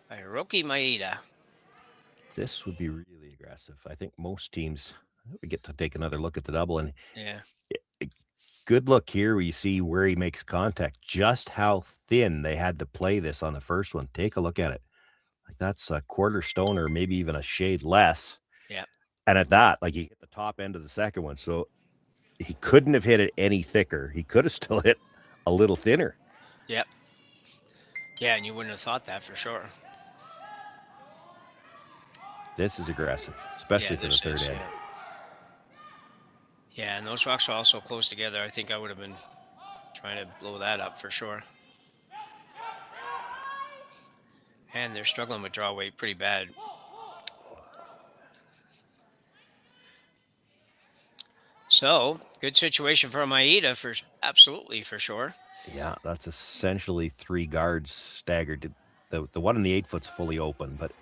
By Takumi Maeda. This would be really aggressive. I think most teams would get to take another look at the double. And yeah, good look here where you see where he makes contact, just how thin they had to play this on the first one. Take a look at it. Like that's a quarter stone or maybe even a shade less. Yeah. And at that, like he hit the top end of the second one. So he couldn't have hit it any thicker. He could have still hit a little thinner. Yep. Yeah, and you wouldn't have thought that for sure. This is aggressive, especially for the third end. Yeah, and those rocks are all so close together. I think I would have been trying to blow that up for sure. And they're struggling with draw weight pretty bad. So, good situation for Maeda for sure. Yeah, that's essentially 3 guards staggered. The one in the 8 foot's fully open, but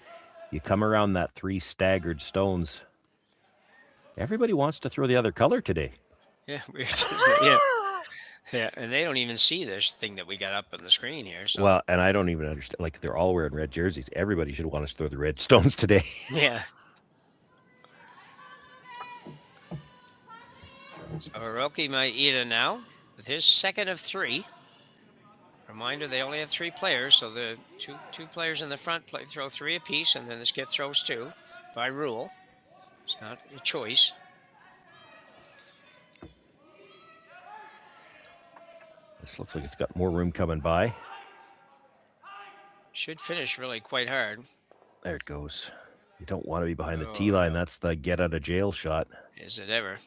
you come around that 3 staggered stones. Everybody wants to throw the other color today. Yeah, weird. Yeah. Yeah, and they don't even see this thing that we got up on the screen here. So. Well, and I don't even understand. Like, they're all wearing red jerseys. Everybody should want us to throw the red stones today. Yeah. So Takumi Maeda now with his second of 3. Reminder, they only have 3 players, so the two players in the front throw 3 apiece, and then the skip throws 2 by rule. It's not a choice. This looks like it's got more room coming by. Should finish really quite hard. There it goes. You don't want to be behind the tee line. That's the get out of jail shot. Is it ever?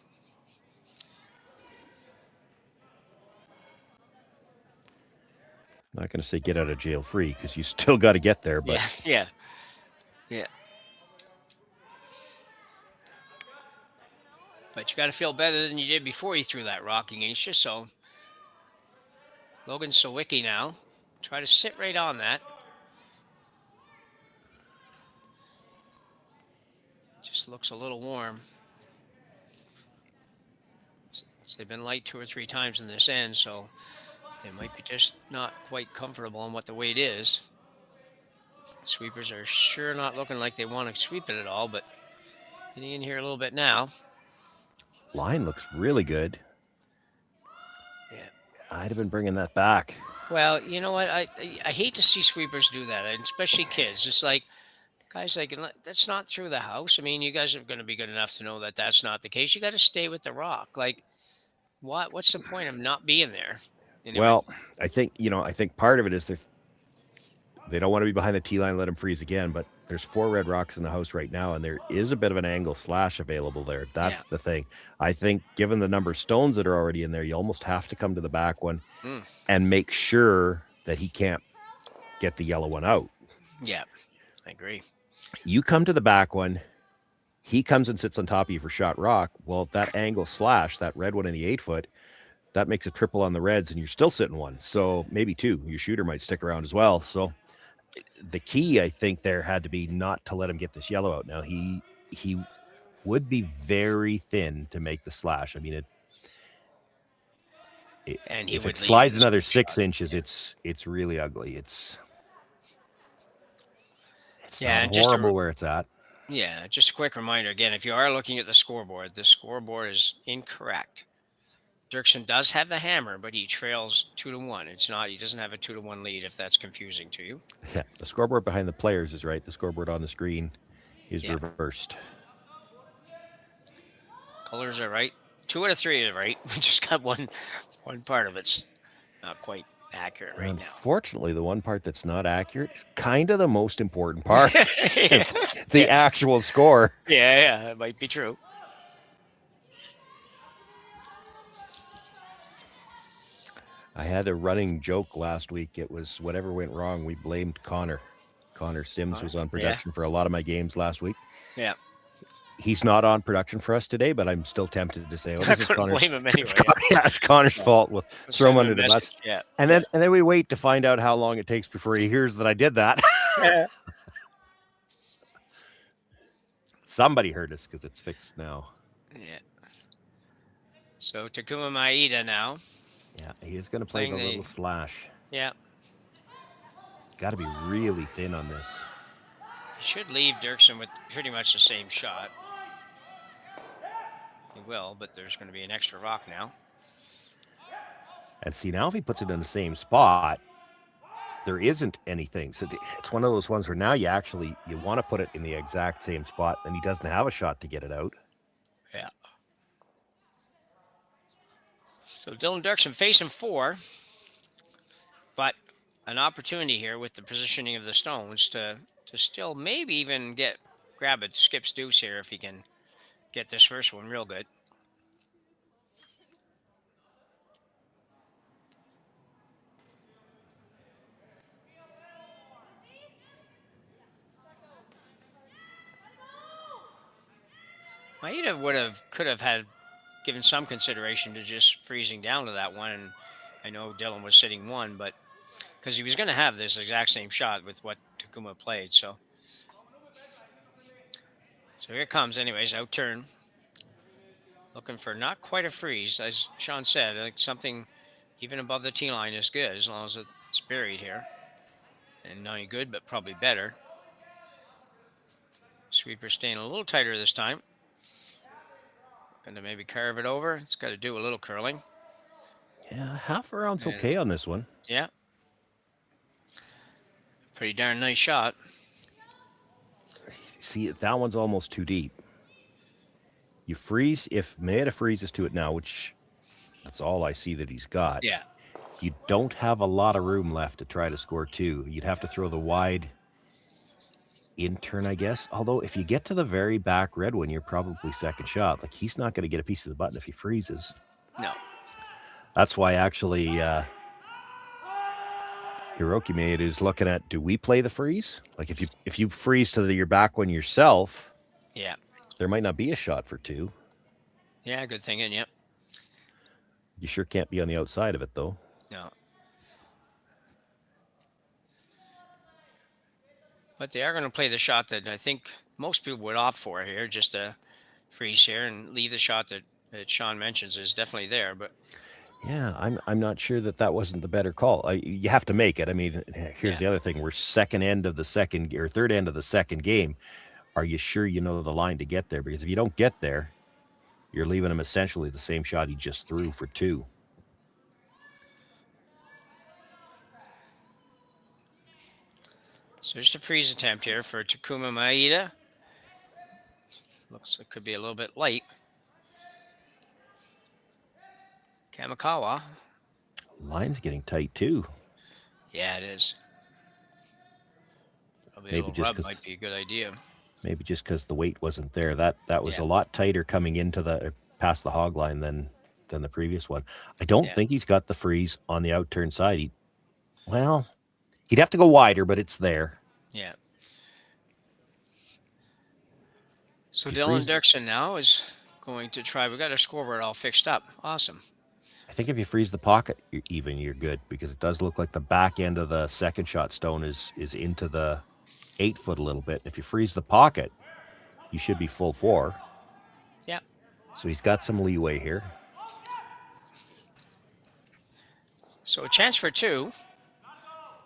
I'm not going to say get out of jail free because you still got to get there. But yeah. But you got to feel better than you did before you threw that rock against you. So Logan Sawicki now. Try to sit right on that. Just looks a little warm. They've been light 2 or 3 times in this end, so they might be just not quite comfortable on what the weight is. Sweepers are sure not looking like they want to sweep it at all, but getting in here a little bit now. Line looks really good. Yeah. I'd have been bringing that back. Well, you know what? I hate to see sweepers do that, and especially kids. It's like, guys, like, that's not through the house. I mean, you guys are going to be good enough to know that that's not the case. You got to stay with the rock. Like, what's the point of not being there? Anyway. Well, I think part of it is they don't want to be behind the tee line and let them freeze again, but there's 4 red rocks in the house right now, and there is a bit of an angle slash available there. That's the thing. I think given the number of stones that are already in there, you almost have to come to the back one and make sure that he can't get the yellow one out. Yeah, I agree. You come to the back one, he comes and sits on top of you for shot rock. Well, that angle slash, that red one in the 8 foot, that makes a triple on the Reds, and you're still sitting 1. So maybe 2. Your shooter might stick around as well. So the key, I think, there had to be not to let him get this yellow out. Now he would be very thin to make the slash. I mean, if it slides another 6 inches, it's really ugly. It's not horrible where it's at. Yeah, just a quick reminder again, if you are looking at the scoreboard is incorrect. Derksen does have the hammer, but he trails 2-1. It's not, he doesn't have a 2-1 lead, if that's confusing to you. Yeah, the scoreboard behind the players is right. The scoreboard on the screen is reversed. Colors are right. 2 out of 3 are right. We just got one part of it's not quite accurate right now. Unfortunately, the one part that's not accurate is kind of the most important part. The actual score. Yeah, it might be true. I had a running joke last week. It was whatever went wrong, we blamed Connor. Connor Sims was on production for a lot of my games last week. Yeah. He's not on production for us today, but I'm still tempted to say, this is Connor's. Blame him anyway. It's Connor's fault. We'll throw him under the bus. Yeah. And then we wait to find out how long it takes before he hears that I did that. Somebody heard us because it's fixed now. Yeah. So Takumi Maeda now. Yeah, he is going to play the little slash. Yeah. Got to be really thin on this. Should leave Derksen with pretty much the same shot. He will, but there's going to be an extra rock now. And see, now if he puts it in the same spot, there isn't anything. So it's one of those ones where now you want to put it in the exact same spot, and he doesn't have a shot to get it out. Yeah. So Dylan Derksen facing 4, but an opportunity here with the positioning of the stones to still maybe even grab a skip's deuce here if he can get this first one real good. Maeda could have given some consideration to just freezing down to that one, and I know Dylan was sitting 1, but because he was going to have this exact same shot with what Takuma played. So here it comes anyways, out turn. Looking for not quite a freeze, as Sean said, like something even above the tee line is good as long as it's buried here. And not only good, but probably better. Sweeper staying a little tighter this time. Going to maybe carve it over. It's got to do a little curling. Yeah, half a round's okay on this one. Yeah. Pretty darn nice shot. See, that one's almost too deep. You freeze, if Maeda freezes to it now, which that's all I see that he's got. Yeah. You don't have a lot of room left to try to score 2. You'd have to throw the wide in turn, I guess. Although if you get to the very back red one, you're probably second shot. Like, he's not going to get a piece of the button if he freezes. No. That's why actually Hiroki Maeda is looking at, do we play the freeze? Like if you freeze to your back one yourself, yeah, there might not be a shot for 2. Yeah, good thinking, yep. You sure can't be on the outside of it, though. No. But they are going to play the shot that I think most people would opt for here, just to freeze here and leave the shot that Sean mentions is definitely there. But yeah, I'm not sure that wasn't the better call. You have to make it. I mean, here's the other thing: we're third end of the second game. Are you sure you know the line to get there? Because if you don't get there, you're leaving him essentially the same shot he just threw for 2. So just a freeze attempt here for Takumi Maeda. Looks like it could be a little bit light. Kamikawa. Line's getting tight too. Yeah, it is. Probably Maybe a little rub might be a good idea. Maybe just because the weight wasn't there. That was a lot tighter coming into past the hog line than the previous one. I don't think he's got the freeze on the out turn side. He'd have to go wider, but it's there. Yeah. So Dylan Derksen now is going to try. We got our scoreboard all fixed up. Awesome. I think if you freeze the pocket, you're good, because it does look like the back end of the second shot stone is into the 8 foot a little bit. If you freeze the pocket, you should be full 4. Yeah. So he's got some leeway here. So a chance for 2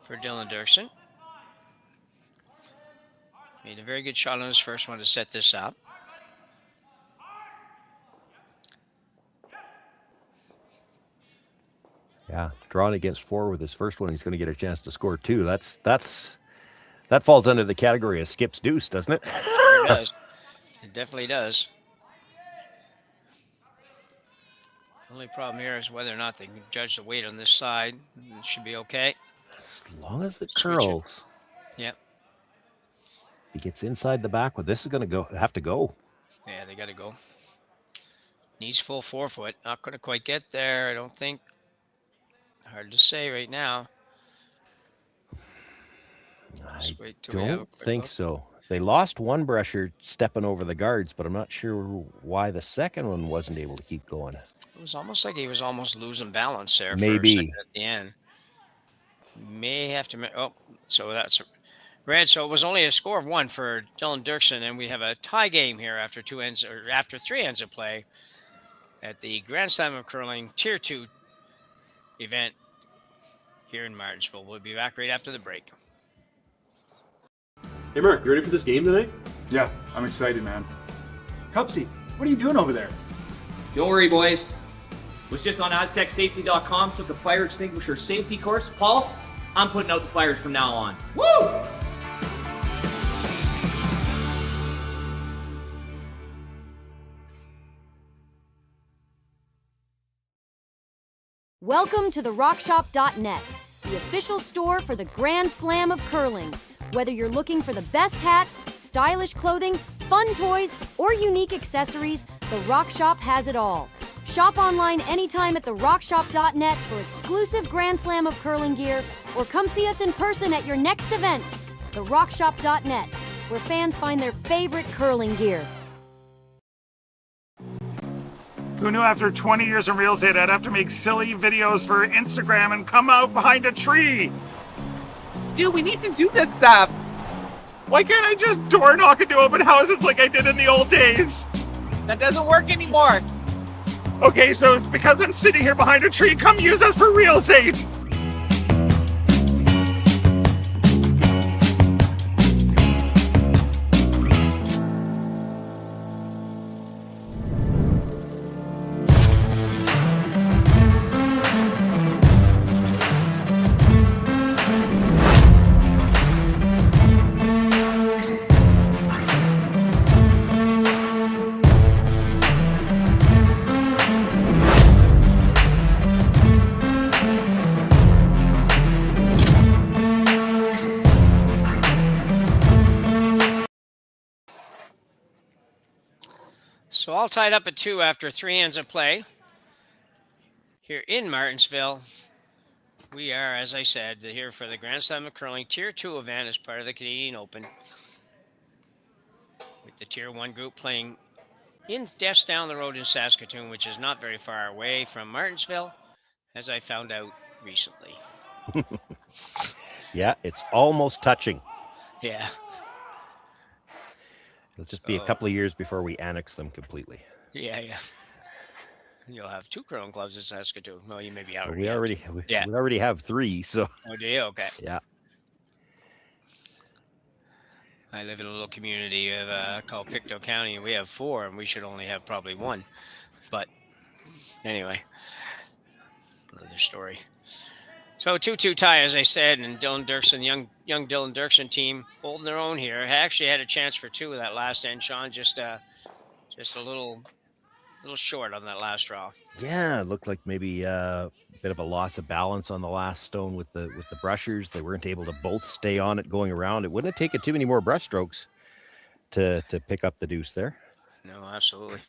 for Dylan Derksen. Made a very good shot on his first one to set this up. Yeah, drawing against 4 with his first one, he's going to get a chance to score 2. That falls under the category of Skip's deuce, doesn't it? It does. It definitely does. The only problem here is whether or not they can judge the weight on this side. It should be okay. As long as it curls. Yep. If he gets inside the back, well, this is going to have to go. Yeah, they got to go. Needs full 4 foot. Not going to quite get there, I don't think. Hard to say right now. I don't think so. They lost one brusher stepping over the guards, but I'm not sure why the second one wasn't able to keep going. It was almost like he was almost losing balance there. Maybe. For a second at the end. May have to. Oh, so that's red. So it was only a score of 1 for Dylan Derksen, and we have a tie game here after 3 ends of play at the Grand Slam of Curling Tier 2 event here in Martensville. We'll be back right after the break. Hey Mark, you ready for this game tonight? Yeah, I'm excited, man. Cupsy, what are you doing over there? Don't worry, boys. Was just on AztecSafety.com, took a fire extinguisher safety course. Paul, I'm putting out the fires from now on. Woo! Welcome to the RockShop.net, the official store for the Grand Slam of Curling. Whether you're looking for the best hats, stylish clothing, fun toys, or unique accessories, the Rock Shop has it all. Shop online anytime at therockshop.net for exclusive Grand Slam of Curling gear, or come see us in person at your next event. Therockshop.net, where fans find their favorite curling gear. Who knew after 20 years in real estate I'd have to make silly videos for Instagram and come out behind a tree? Stu, we need to do this stuff. Why can't I just door knock into open houses like I did in the old days? That doesn't work anymore. Okay, so it's because I'm sitting here behind a tree. Come use us for real estate. So all tied up at 2 after 3 ends of play here in Martensville. We are, as I said, here for the Grand Slam of Curling Tier 2 event as part of the Canadian Open, with the Tier 1 group playing just down the road in Saskatoon, which is not very far away from Martensville, as I found out recently. Yeah, it's almost touching. Yeah. It'll just be a couple of years before we annex them completely. Yeah. You'll have 2 curling clubs in Saskatoon. Well, you maybe we already have 3. So. Oh, do you? Okay. Yeah. I live in a little community called Pictou County, and we have 4, and we should only have probably 1. But anyway, another story. So 2-2 tie, as I said, and Dylan Derksen, young Dylan Derksen team holding their own here. Actually had a chance for 2 of that last end, Sean. Just a little short on that last draw. Yeah, it looked like maybe a bit of a loss of balance on the last stone with the brushers. They weren't able to both stay on it going around. It wouldn't have taken too many more brush strokes to pick up the deuce there. No, absolutely.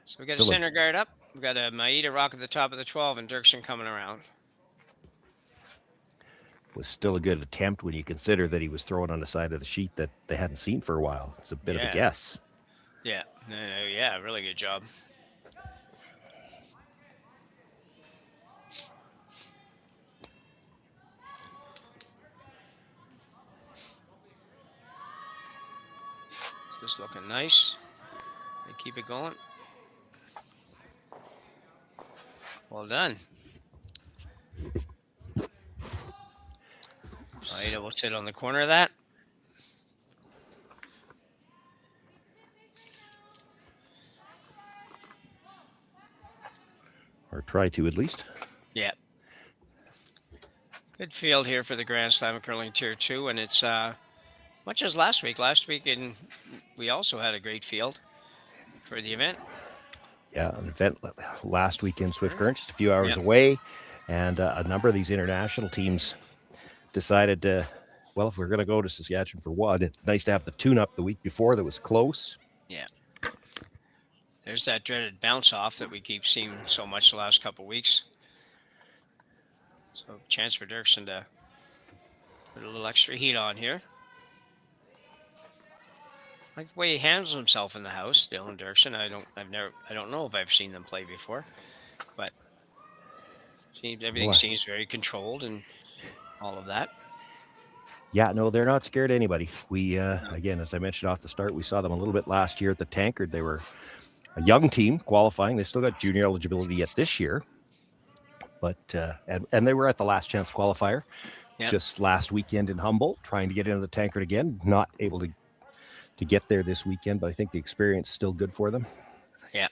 So we got a center guard up. We've got a Maeda rock at the top of the 12 and Derksen coming around. Was still a good attempt when you consider that he was throwing on the side of the sheet that they hadn't seen for a while. It's a bit of a guess. Yeah. Yeah, really good job. Just looking nice. They keep it going. Well done. Maeda will sit on the corner of that. Or try to at least. Yeah. Good field here for the Grand Slam of Curling Tier 2, and it's much as last week. Last week, we also had a great field for the event. Yeah, an event last weekend, Swift Current, just a few hours away, and a number of these international teams decided to, well, if we're going to go to Saskatchewan for one, it's nice to have the tune-up the week before that was close. Yeah. There's that dreaded bounce off that we keep seeing so much the last couple of weeks. So chance for Derksen to put a little extra heat on here. I like the way he handles himself in the house, Dylan Derksen. I don't know if I've seen them play before, but everything seems very controlled and all of that. Yeah, no, they're not scared of anybody. We, again, as I mentioned off the start, we saw them a little bit last year at the Tankard. They were a young team qualifying. They still got junior eligibility yet this year, but and they were at the last chance qualifier just last weekend in Humboldt, trying to get into the Tankard again. Not able to get there this weekend, but I think the experience is still good for them. Yeah.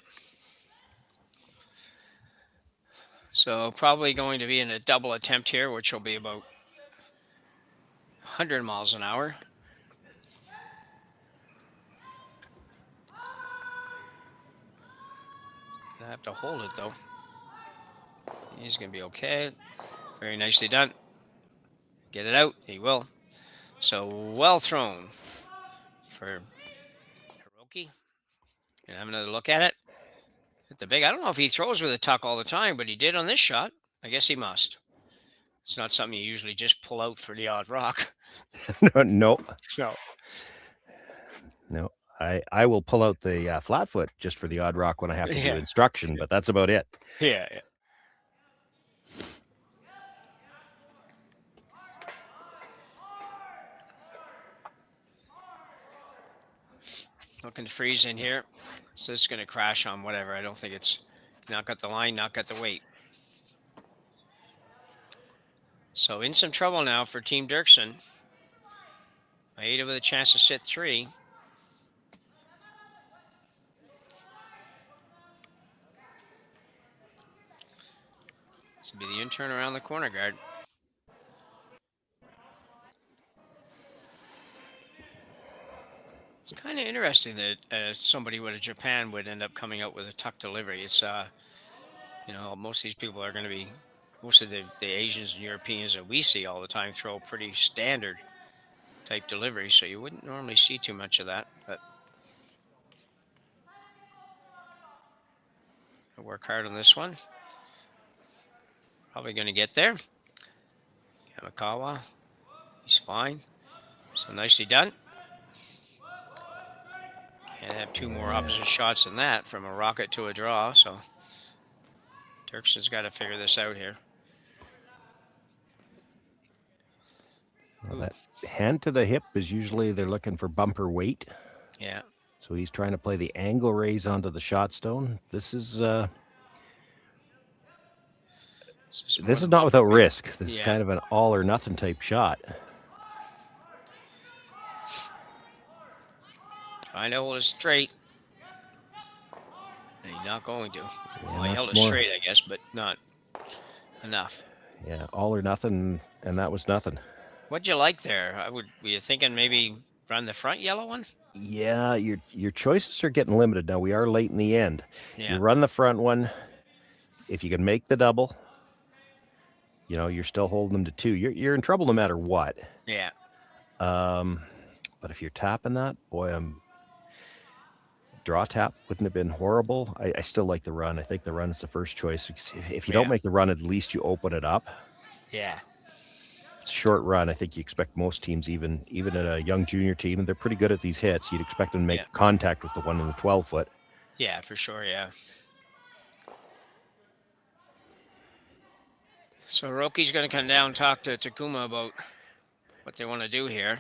So probably going to be in a double attempt here, which will be about 100 miles an hour. I have to hold it though. He's going to be okay. Very nicely done. Get it out. He will. So well thrown for Hiroki. And have another look at it. At the big. I don't know if he throws with a tuck all the time, but he did on this shot. I guess he must. It's not something you usually just pull out for the odd rock. No. No. No. I will pull out the flat foot just for the odd rock when I have to do instruction, but that's about it. Yeah. Looking to freeze in here. So it's going to crash on whatever. I don't think it's not got the line, not got the weight. So in some trouble now for Team Derksen. Maeda with a chance to sit 3. This will be the in-turn around the corner guard. It's kind of interesting that somebody with a Japan would end up coming out with a tuck delivery. It's, most of these people are going to be, most of the Asians and Europeans that we see all the time throw pretty standard type delivery, so you wouldn't normally see too much of that, but I'll work hard on this one. Probably going to get there. Kamikawa, he's fine. So nicely done. Can't have 2 more opposite shots than that from a rocket to a draw, so Derksen's got to figure this out here. Well, that hand to the hip is usually they're looking for bumper weight. Yeah. So he's trying to play the angle raise onto the shot stone. This is not without risk. This is kind of an all or nothing type shot. Trying to hold it straight. And he's not going to. Yeah, well, he held it straight, I guess, but not enough. Yeah, all or nothing, and that was nothing. What'd you like there? Were you thinking maybe run the front yellow one? Yeah, your choices are getting limited now. We are late in the end. Yeah. You run the front one. If you can make the double, you're still holding them to 2. You're in trouble no matter what. Yeah. But if you're tapping that, boy, draw tap wouldn't have been horrible. I still like the run. I think the run is the first choice. If you don't make the run, at least you open it up. Yeah. It's a short run. I think you expect most teams, even at a young junior team, and they're pretty good at these hits. You'd expect them to make contact with the one in the 12 foot. Yeah, for sure. Yeah. So Hiroki's going to come down and talk to Takuma about what they want to do here.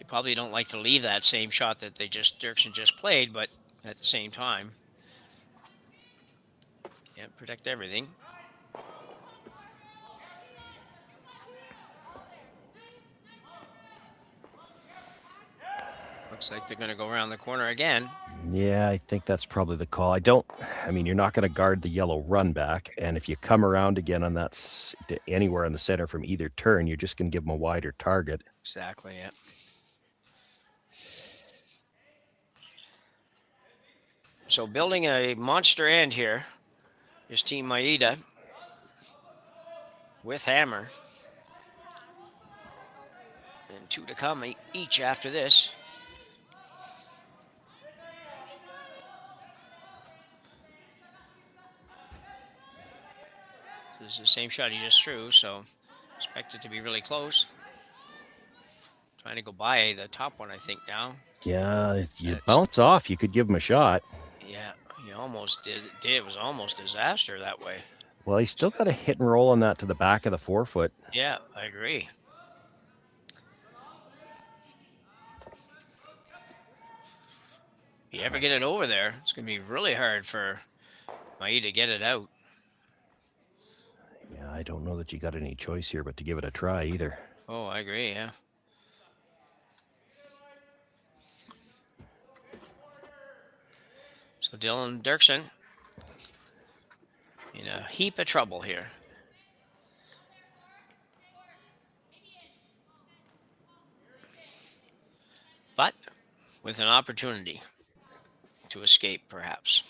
probably don't like to leave that same shot that Derksen just played, but at the same time, protect everything. Looks like they're going to go around the corner again. Yeah, I think that's probably the call. I mean, you're not going to guard the yellow run back. And if you come around again on that anywhere in the center from either turn, you're just going to give them a wider target. Exactly, yeah. So building a monster end here is Team Maeda with hammer. And 2 to come each after this. This is the same shot he just threw, so expect it to be really close. Trying to go by the top one, I think, now. Yeah, you bounce off. You could give him a shot. Yeah, he almost did. It was almost disaster that way. Well, he's still got a hit and roll on that to the back of the forefoot. Yeah, I agree. If you ever get it over there, it's going to be really hard for Maeda to get it out. Yeah, I don't know that you got any choice here but to give it a try either. Oh, I agree, yeah. So Dylan Derksen in a heap of trouble here. But with an opportunity to escape, perhaps.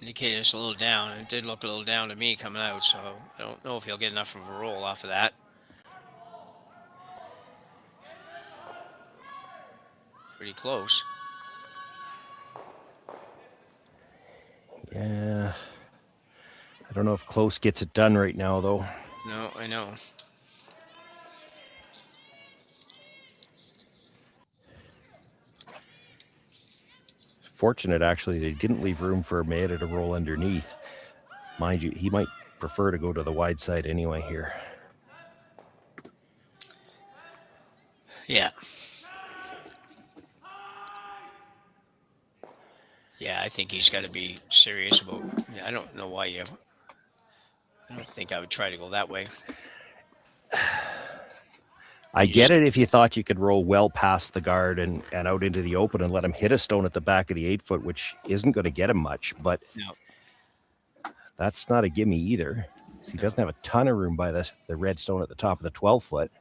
Indicated it's a little down. It did look a little down to me coming out, so I don't know if he'll get enough of a roll off of that. Pretty close. Yeah. I don't know if close gets it done right now, though. No, I know. Fortunate, actually, they didn't leave room for Maeda to roll underneath. Mind you, he might prefer to go to the wide side anyway here. Yeah. Yeah, I think he's got to be serious about. I don't know why you. I don't think I would try to go that way. I get it if you thought you could roll well past the guard and out into the open and let him hit a stone at the back of the 8-foot, which isn't going to get him much, but that's not a gimme either. He doesn't have a ton of room by the red stone at the top of the 12-foot.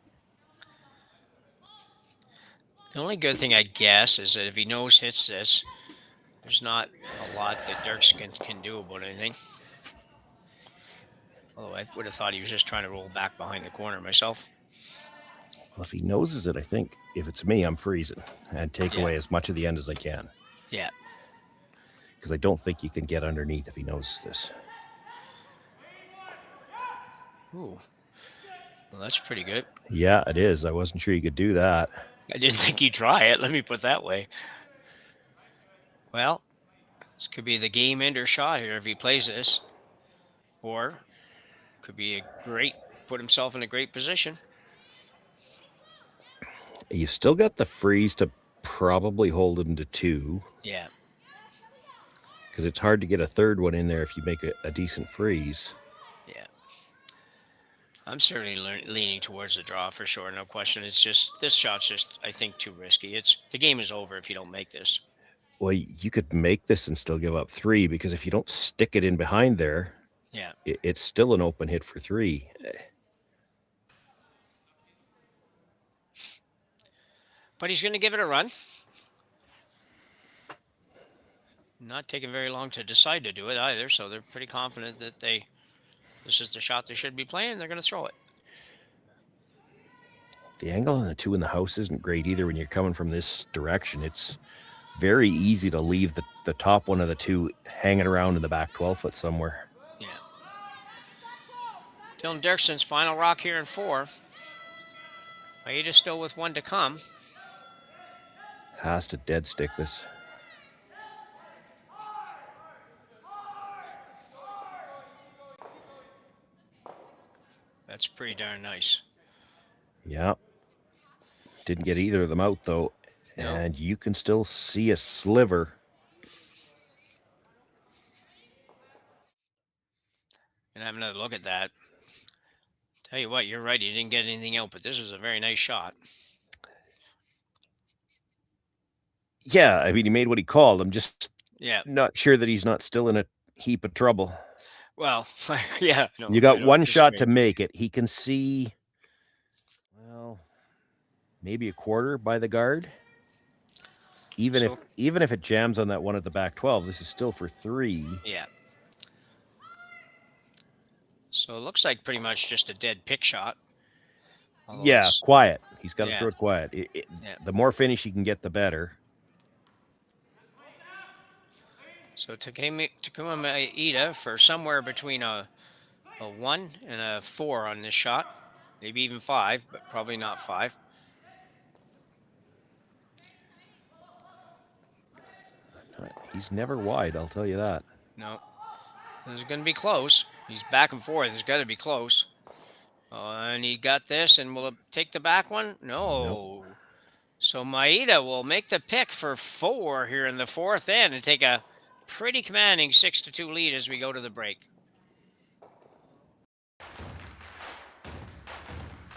The only good thing, I guess, is that if he nose hits this, there's not a lot that Derksen can do about anything. Although I would have thought he was just trying to roll back behind the corner myself. Well, if he noses it, I think if it's me, I'm freezing and take away as much of the end as I can. Yeah. Because I don't think you can get underneath if he noses this. Ooh. Well, that's pretty good. Yeah, it is. I wasn't sure you could do that. I didn't think he'd try it. Let me put it that way. Well, this could be the game ender shot here if he plays this. Or could be put himself in a great position. You still got the freeze to probably hold him to 2. Yeah. Because it's hard to get a third one in there if you make a decent freeze. Yeah. I'm certainly leaning towards the draw for sure, no question. It's just, this shot's just, I think, too risky. The game is over if you don't make this. Well, you could make this and still give up 3, because if you don't stick it in behind there, it's still an open hit for 3. But he's going to give it a run. Not taking very long to decide to do it either, so they're pretty confident that this is the shot they should be playing, and they're going to throw it. The angle on the 2 in the house isn't great either when you're coming from this direction. It's very easy to leave the top one of the two hanging around in the back 12-foot somewhere. Yeah. Dylan Derksen's final rock here in 4. Maeda still with 1 to come. Has to dead stick this. That's pretty darn nice. Yeah. Didn't get either of them out, though. No. And you can still see a sliver. And have another look at that. Tell you what, you're right. He didn't get anything out, but this was a very nice shot. Yeah, I mean, he made what he called. I'm just not sure that he's not still in a heap of trouble. Well, yeah. No, you got one shot to make it. He can see, well, maybe a quarter by the guard. Even if it jams on that one at the back 12, this is still for 3. Yeah. So it looks like pretty much just a dead pick shot. Yeah, quiet. He's got to throw it quiet. The more finish he can get, the better. So Takumi Maeda for somewhere between a 1 and a 4 on this shot. Maybe even 5, but probably not 5. He's never wide, I'll tell you that. No. This is going to be close. He's back and forth. It's got to be close. And he got this, and will it take the back one? No. Nope. So Maeda will make the pick for 4 here in the 4th end and take a pretty commanding 6-2 lead as we go to the break.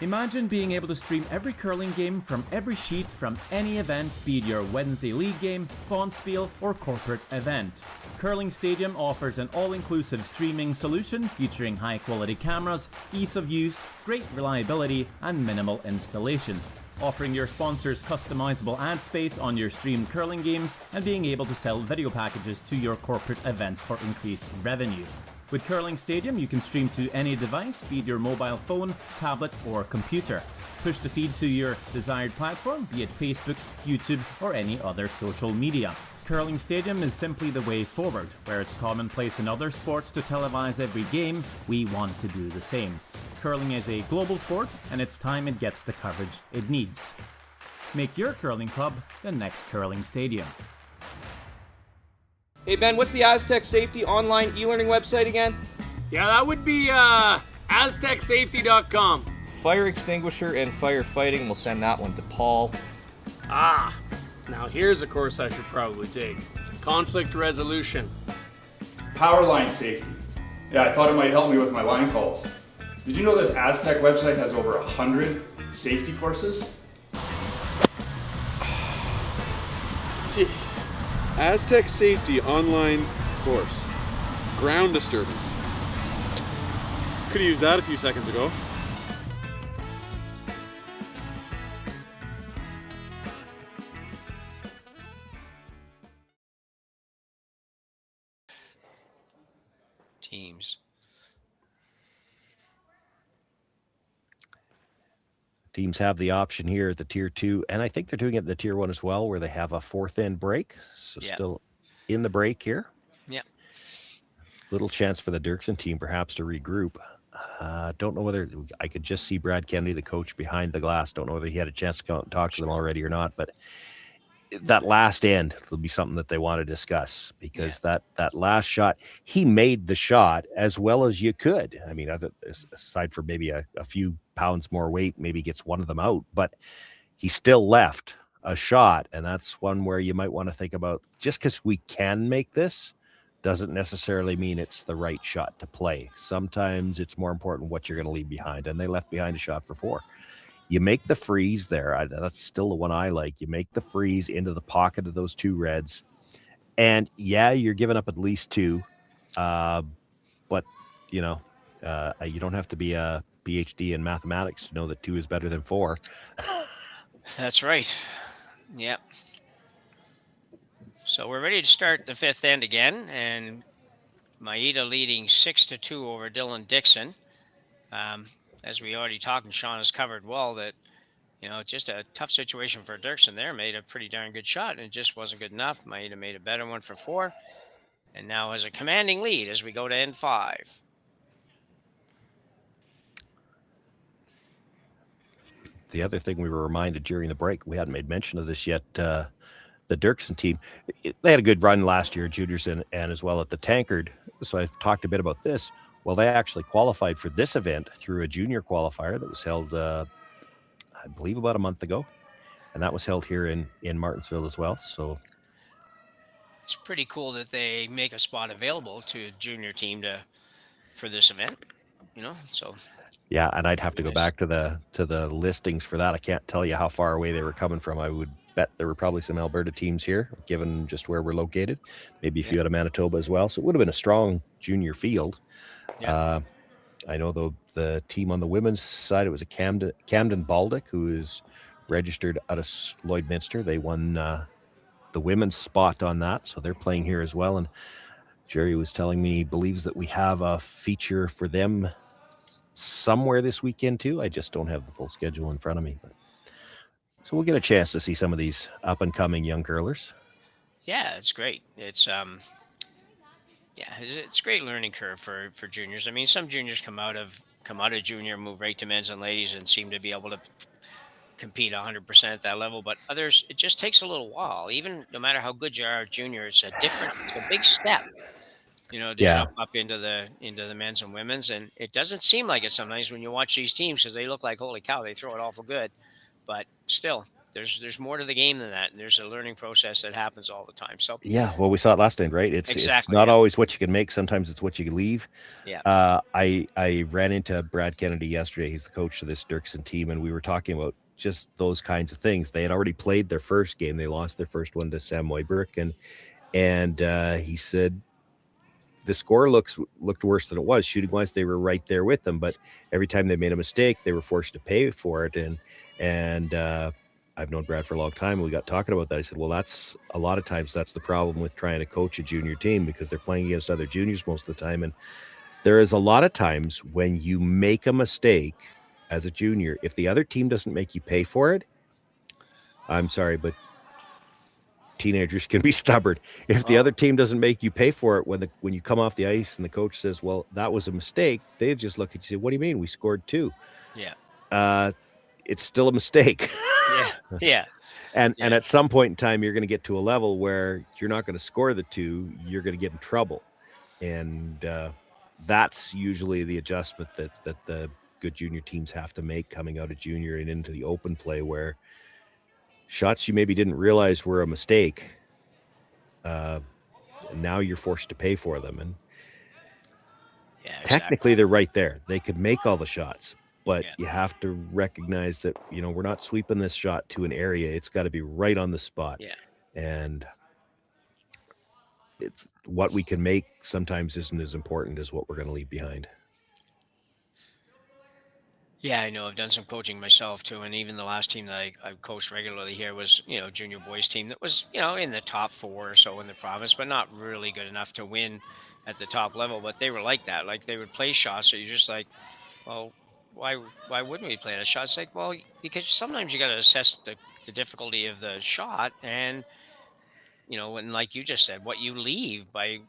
Imagine being able to stream every curling game from every sheet from any event, be it your Wednesday league game, bonspiel, or corporate event. Curling Stadium offers an all-inclusive streaming solution featuring high-quality cameras, ease of use, great reliability, and minimal installation. Offering your sponsors customizable ad space on your streamed curling games and being able to sell video packages to your corporate events for increased revenue. With Curling Stadium, you can stream to any device, be it your mobile phone, tablet, or computer. Push the feed to your desired platform, be it Facebook, YouTube, or any other social media. Curling Stadium is simply the way forward. Where it's commonplace in other sports to televise every game, we want to do the same. Curling is a global sport, and it's time it gets the coverage it needs. Make your curling club the next Curling Stadium. Hey Ben, what's the Aztec Safety online e-learning website again? Yeah, that would be aztecsafety.com. Fire extinguisher and firefighting, we'll send that one to Paul. Ah, now here's a course I should probably take. Conflict resolution. Power line safety. Yeah, I thought it might help me with my line calls. Did you know this Aztec website has over 100 safety courses? Jeez. Aztec Safety online course. Ground disturbance. Could have used that a few seconds ago. Teams have the option here at the Tier 2, and I think they're doing it in the Tier 1 as well, where they have a 4th end break. So still in the break here. Yeah. Little chance for the Derksen team perhaps to regroup. Don't know whether I could just see Brad Kennedy, the coach, behind the glass. Don't know whether he had a chance to come out and talk to them already or not, but that last end will be something that they want to discuss, because that last shot, he made the shot as well as you could. I mean, aside from maybe a few pounds more weight, maybe gets one of them out, but he still left a shot, and that's one where you might want to think about, just because we can make this doesn't necessarily mean it's the right shot to play. Sometimes it's more important what you're going to leave behind, and they left behind a shot for 4. You make the freeze there. That's still the one I like. You make the freeze into the pocket of those 2 reds. And you're giving up at least 2. But, you don't have to be a PhD in mathematics to know that 2 is better than 4. That's right. Yep. So we're ready to start the 5th end again. And Maeda leading 6-2 over Dylan Derksen. As we already talked, and Sean has covered well, that just a tough situation for Derksen there. Made a pretty darn good shot, and it just wasn't good enough. Maeda made a better one for 4, and now has a commanding lead as we go to end 5. The other thing we were reminded during the break, we hadn't made mention of this yet, the Derksen team, they had a good run last year, juniors and as well at the Tankard. So I've talked a bit about this. Well, they actually qualified for this event through a junior qualifier that was held, I believe, about a month ago. And that was held here in Martensville as well. So it's pretty cool that they make a spot available to a junior team for this event, so. Yeah, and I'd have to go back to the listings for that. I can't tell you how far away they were coming from. I would bet there were probably some Alberta teams here, given just where we're located. Maybe a few out of Manitoba as well. So it would have been a strong junior field. Yeah. I know the team on the women's side, it was a Camden Baldock, who is registered out of Lloydminster. They won the women's spot on that, so they're playing here as well. And Jerry was telling me he believes that we have a feature for them somewhere this weekend too. I just don't have the full schedule in front of me, so we'll get a chance to see some of these up and coming young curlers. Yeah, it's great. It's it's a great learning curve for juniors. I mean, some juniors come out of junior, move right to men's and ladies, and seem to be able to compete 100% at that level. But others, it just takes a little while. Even no matter how good you are at junior, it's a big step. To jump up into the men's and women's, and it doesn't seem like it sometimes when you watch these teams, because they look like, holy cow, they throw it awful good, but still, there's more to the game than that, and there's a learning process that happens all the time. So yeah, well, we saw it last time, right? It's not always what you can make. Sometimes it's what you can leave. Yeah. I ran into Brad Kennedy yesterday. He's the coach of this Derksen team, and we were talking about just those kinds of things. They had already played their first game. They lost their first one to Sam Moyberg, and he said the score looked worse than it was. Shooting wise, they were right there with them, but every time they made a mistake, they were forced to pay for it. And I've known Brad for a long time, and we got talking about that. I said, well, that's a lot of times that's the problem with trying to coach a junior team, because they're playing against other juniors most of the time. And there is a lot of times when you make a mistake as a junior, if the other team doesn't make you pay for it, I'm sorry, but teenagers can be stubborn. If the other team doesn't make you pay for it when you come off the ice and the coach says, well, that was a mistake, they just look at you and say, what do you mean? We scored 2. Yeah. It's still a mistake. Yeah. And at some point in time, you're going to get to a level where you're not going to score the 2, you're going to get in trouble. And that's usually the adjustment that the good junior teams have to make coming out of junior and into the open play, where shots you maybe didn't realize were a mistake, now you're forced to pay for them. And technically they're right there. They could make all the shots, but you have to recognize that, we're not sweeping this shot to an area. It's got to be right on the spot. Yeah. And it's what we can make sometimes isn't as important as what we're going to leave behind. Yeah, I know. I've done some coaching myself too, and even the last team that I coached regularly here was, junior boys team that was, in the top 4 or so in the province, but not really good enough to win at the top level. But they were like that. Like, they would play shots, so you're just like, well, why wouldn't we play that shot? It's like, well, because sometimes you got to assess the difficulty of the shot, and and like you just said, what you leave by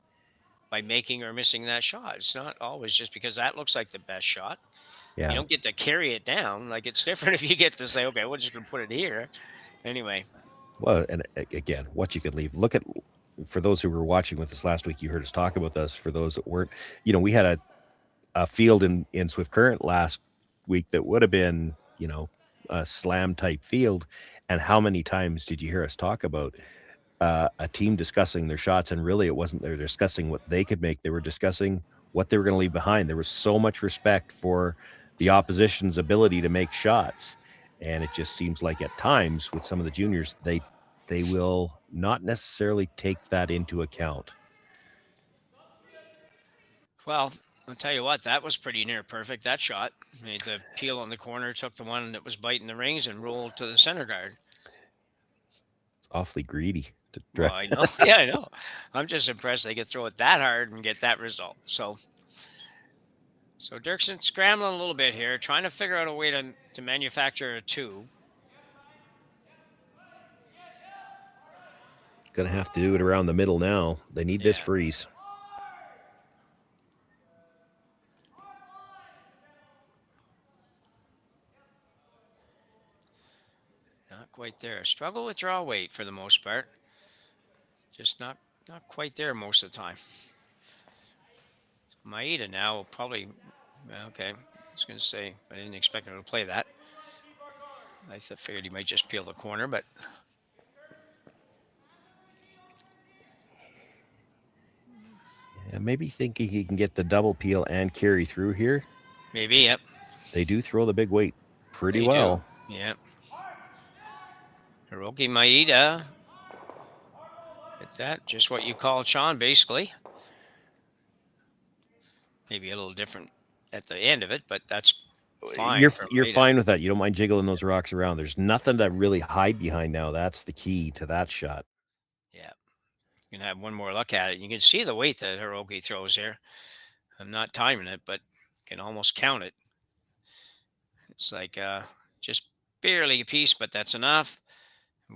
making or missing that shot. It's not always just because that looks like the best shot. Yeah. You don't get to carry it down. Like, it's different if you get to say, okay, we're just going to put it here. Anyway. Well, and again, what you could leave. Look at, for those who were watching with us last week, you heard us talk about this. For those that weren't, we had a field in Swift Current last week that would have been, a slam type field. And how many times did you hear us talk about a team discussing their shots? And really, it wasn't they're discussing what they could make. They were discussing what they were going to leave behind. There was so much respect for the opposition's ability to make shots. And it just seems like at times with some of the juniors, they will not necessarily take that into account. Well, I'll tell you what, that was pretty near perfect. That shot made the peel on the corner, took the one that was biting the rings and rolled to the center guard. It's awfully greedy. Well, I know. Yeah, I know. I'm just impressed they could throw it that hard and get that result. So Derksen scrambling a little bit here, trying to figure out a way to manufacture a 2. Going to have to do it around the middle now. They need this freeze. Not quite there. Struggle with draw weight for the most part. Just not quite there most of the time. Maeda now will probably, okay, I was going to say, I didn't expect him to play that. I figured he might just peel the corner, but. Yeah, maybe thinking he can get the double peel and carry through here. Maybe, yep. They do throw the big weight pretty well. Do. Yep. Hiroki Maeda. It's that, just what you called Sean, basically. Maybe a little different at the end of it, but that's fine. You're fine with that. You don't mind jiggling those rocks around. There's nothing to really hide behind now. That's the key to that shot. Yeah. You can have one more look at it. You can see the weight that Hiroki throws there. I'm not timing it, but can almost count it. It's like just barely a piece, but that's enough.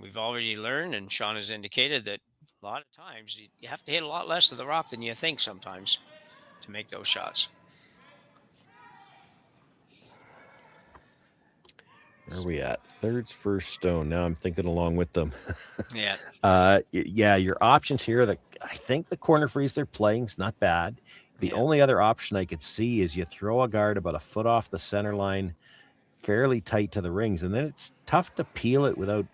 We've already learned, and Sean has indicated that a lot of times you have to hit a lot less of the rock than you think sometimes to make those shots. Where are we at? Third's first stone. Now I'm thinking along with them. Yeah. Yeah, your options here, I think the corner freeze they're playing is not bad. The only other option I could see is you throw a guard about a foot off the center line, fairly tight to the rings, and then it's tough to peel it without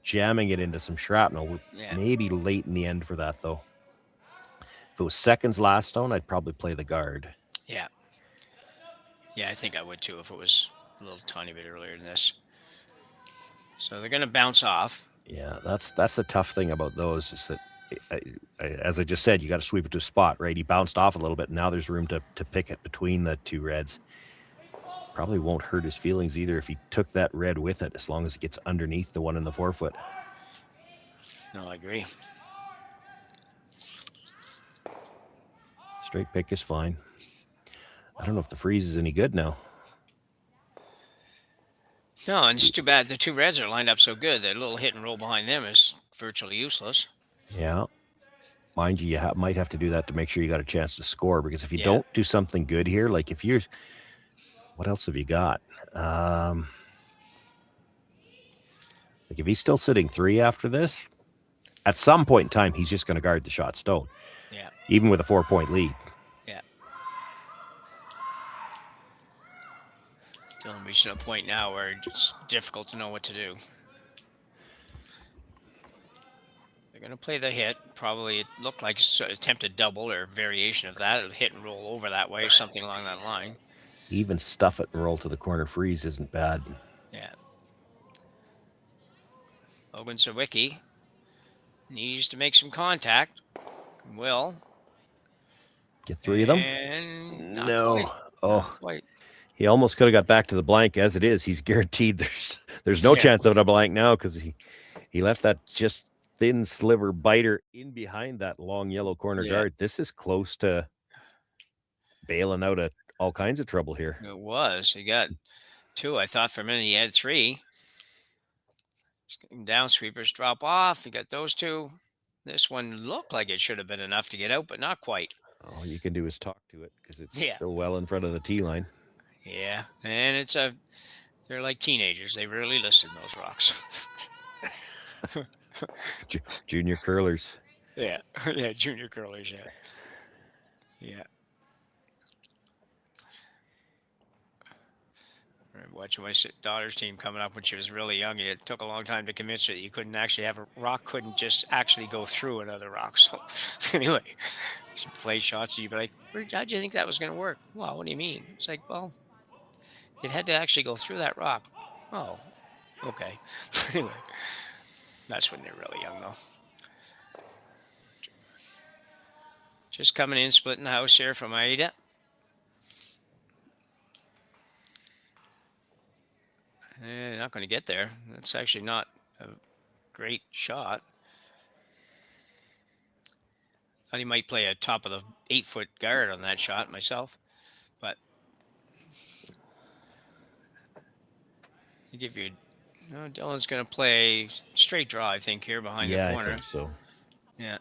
jamming it into some shrapnel. Maybe late in the end for that, though. If it was seconds last stone, I'd probably play the guard. Yeah. Yeah, I think I would too if it was a little tiny bit earlier than this. So they're going to bounce off. Yeah, that's the tough thing about those is that, as I just said, you got to sweep it to a spot, right? He bounced off a little bit. And now there's room to pick it between the two reds. Probably won't hurt his feelings either if he took that red with it, as long as it gets underneath the one in the 4-foot. No, I agree. Straight pick is fine. I don't know if the freeze is any good now. No, and it's too bad the two reds are lined up so good that a little hit and roll behind them is virtually useless. Yeah. Mind you, might have to do that to make sure you got a chance to score, because if you don't do something good here, like if you're... What else have you got? Like if he's still sitting 3 after this, at some point in time, he's just going to guard the shot stone. Yeah. Even with a 4-point lead. Yeah. Dylan reaching a point now where it's difficult to know what to do. They're going to play the hit. Probably it looked like attempted double or variation of that. It'll hit and roll over that way, something along that line. Even stuff it and roll to the corner freeze isn't bad. Yeah. Logan Sawicki needs to make some contact. Will. Get 3 of them? And no. Not quite. He almost could have got back to the blank. As it is, he's guaranteed there's no chance of a blank now, because he left that just thin sliver biter in behind that long yellow corner guard. This is close to bailing out all kinds of trouble here. It was. He got 2. I thought for a minute he had 3. Down sweepers drop off. He got those 2. This one looked like it should have been enough to get out, but not quite. All you can do is talk to it, because it's still well in front of the tee line. Yeah, and they're like teenagers. They really listen, those rocks. Junior curlers. Yeah, junior curlers, yeah. Watching my daughter's team coming up when she was really young, it took a long time to convince her that you couldn't actually have a rock couldn't just actually go through another rock. So anyway, she play shots and you'd be like, how'd you think that was going to work? Well, what do you mean? It's like, well, it had to actually go through that rock. Oh, okay. Anyway, that's when they're really young, though. Just coming in, splitting the house here from Maeda. Not going to get there. That's actually not a great shot. Thought he might play a top of the 8-foot guard on that shot myself, but Dylan's going to play straight draw, I think, here behind the corner. I think so. Yeah.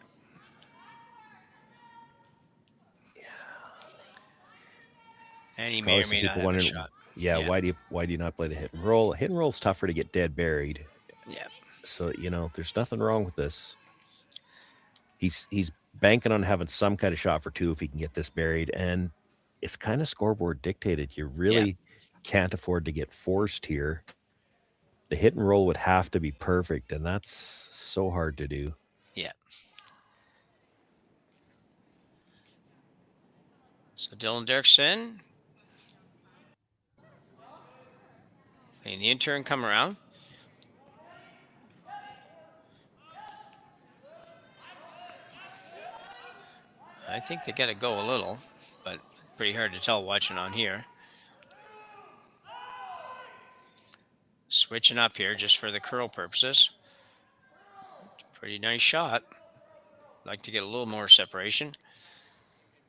And he may or may not have a shot. Yeah, why do you not play the hit and roll? Hit and roll's tougher to get dead buried. Yeah. So, there's nothing wrong with this. He's banking on having some kind of shot for 2 if he can get this buried, and it's kind of scoreboard dictated. You really can't afford to get forced here. The hit and roll would have to be perfect, and that's so hard to do. Yeah. So Dylan Derksen playing the intern come around. I think they got to go a little, but pretty hard to tell watching on here. Switching up here just for the curl purposes. Pretty nice shot. Like to get a little more separation.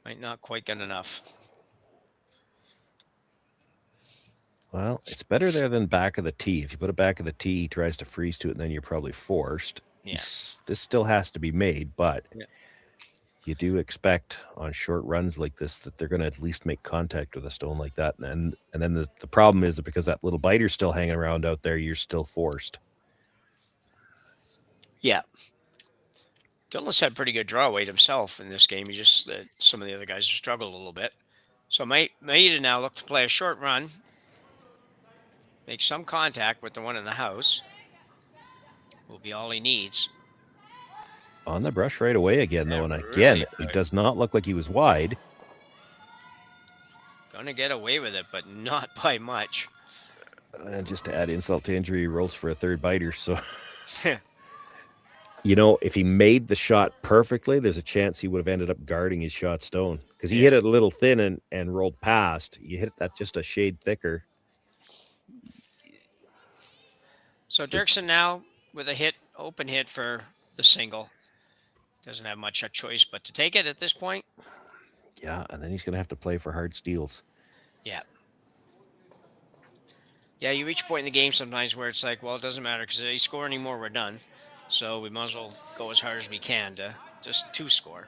Might not quite get enough. Well, it's better there than back of the tee. If you put it back of the tee, he tries to freeze to it, and then you're probably forced. Yeah. This still has to be made, but Yeah. you do expect on short runs like this that they're going to at least make contact with a stone like that. And then the problem is that because that little biter's still hanging around out there, you're still forced. Yeah. Dylan's had pretty good draw weight himself in this game. He just, some of the other guys have struggled a little bit. So Maeda now look to play a short run. Make some contact with the one in the house. Will be all he needs. On the brush right away again, though. And again, it does not look like he was wide. Going to get away with it, but not by much. And just to add insult to injury, he rolls for a third biter. So, if he made the shot perfectly, there's a chance he would have ended up guarding his shot stone. Because he hit it a little thin and rolled past. You hit that just a shade thicker. So Derksen now with a hit, open hit for the single. Doesn't have much a choice but to take it at this point. Yeah, and then he's going to have to play for hard steals. Yeah. Yeah, you reach a point in the game sometimes where it's like, well, it doesn't matter because if they score anymore, we're done. So we might as well go as hard as we can to score.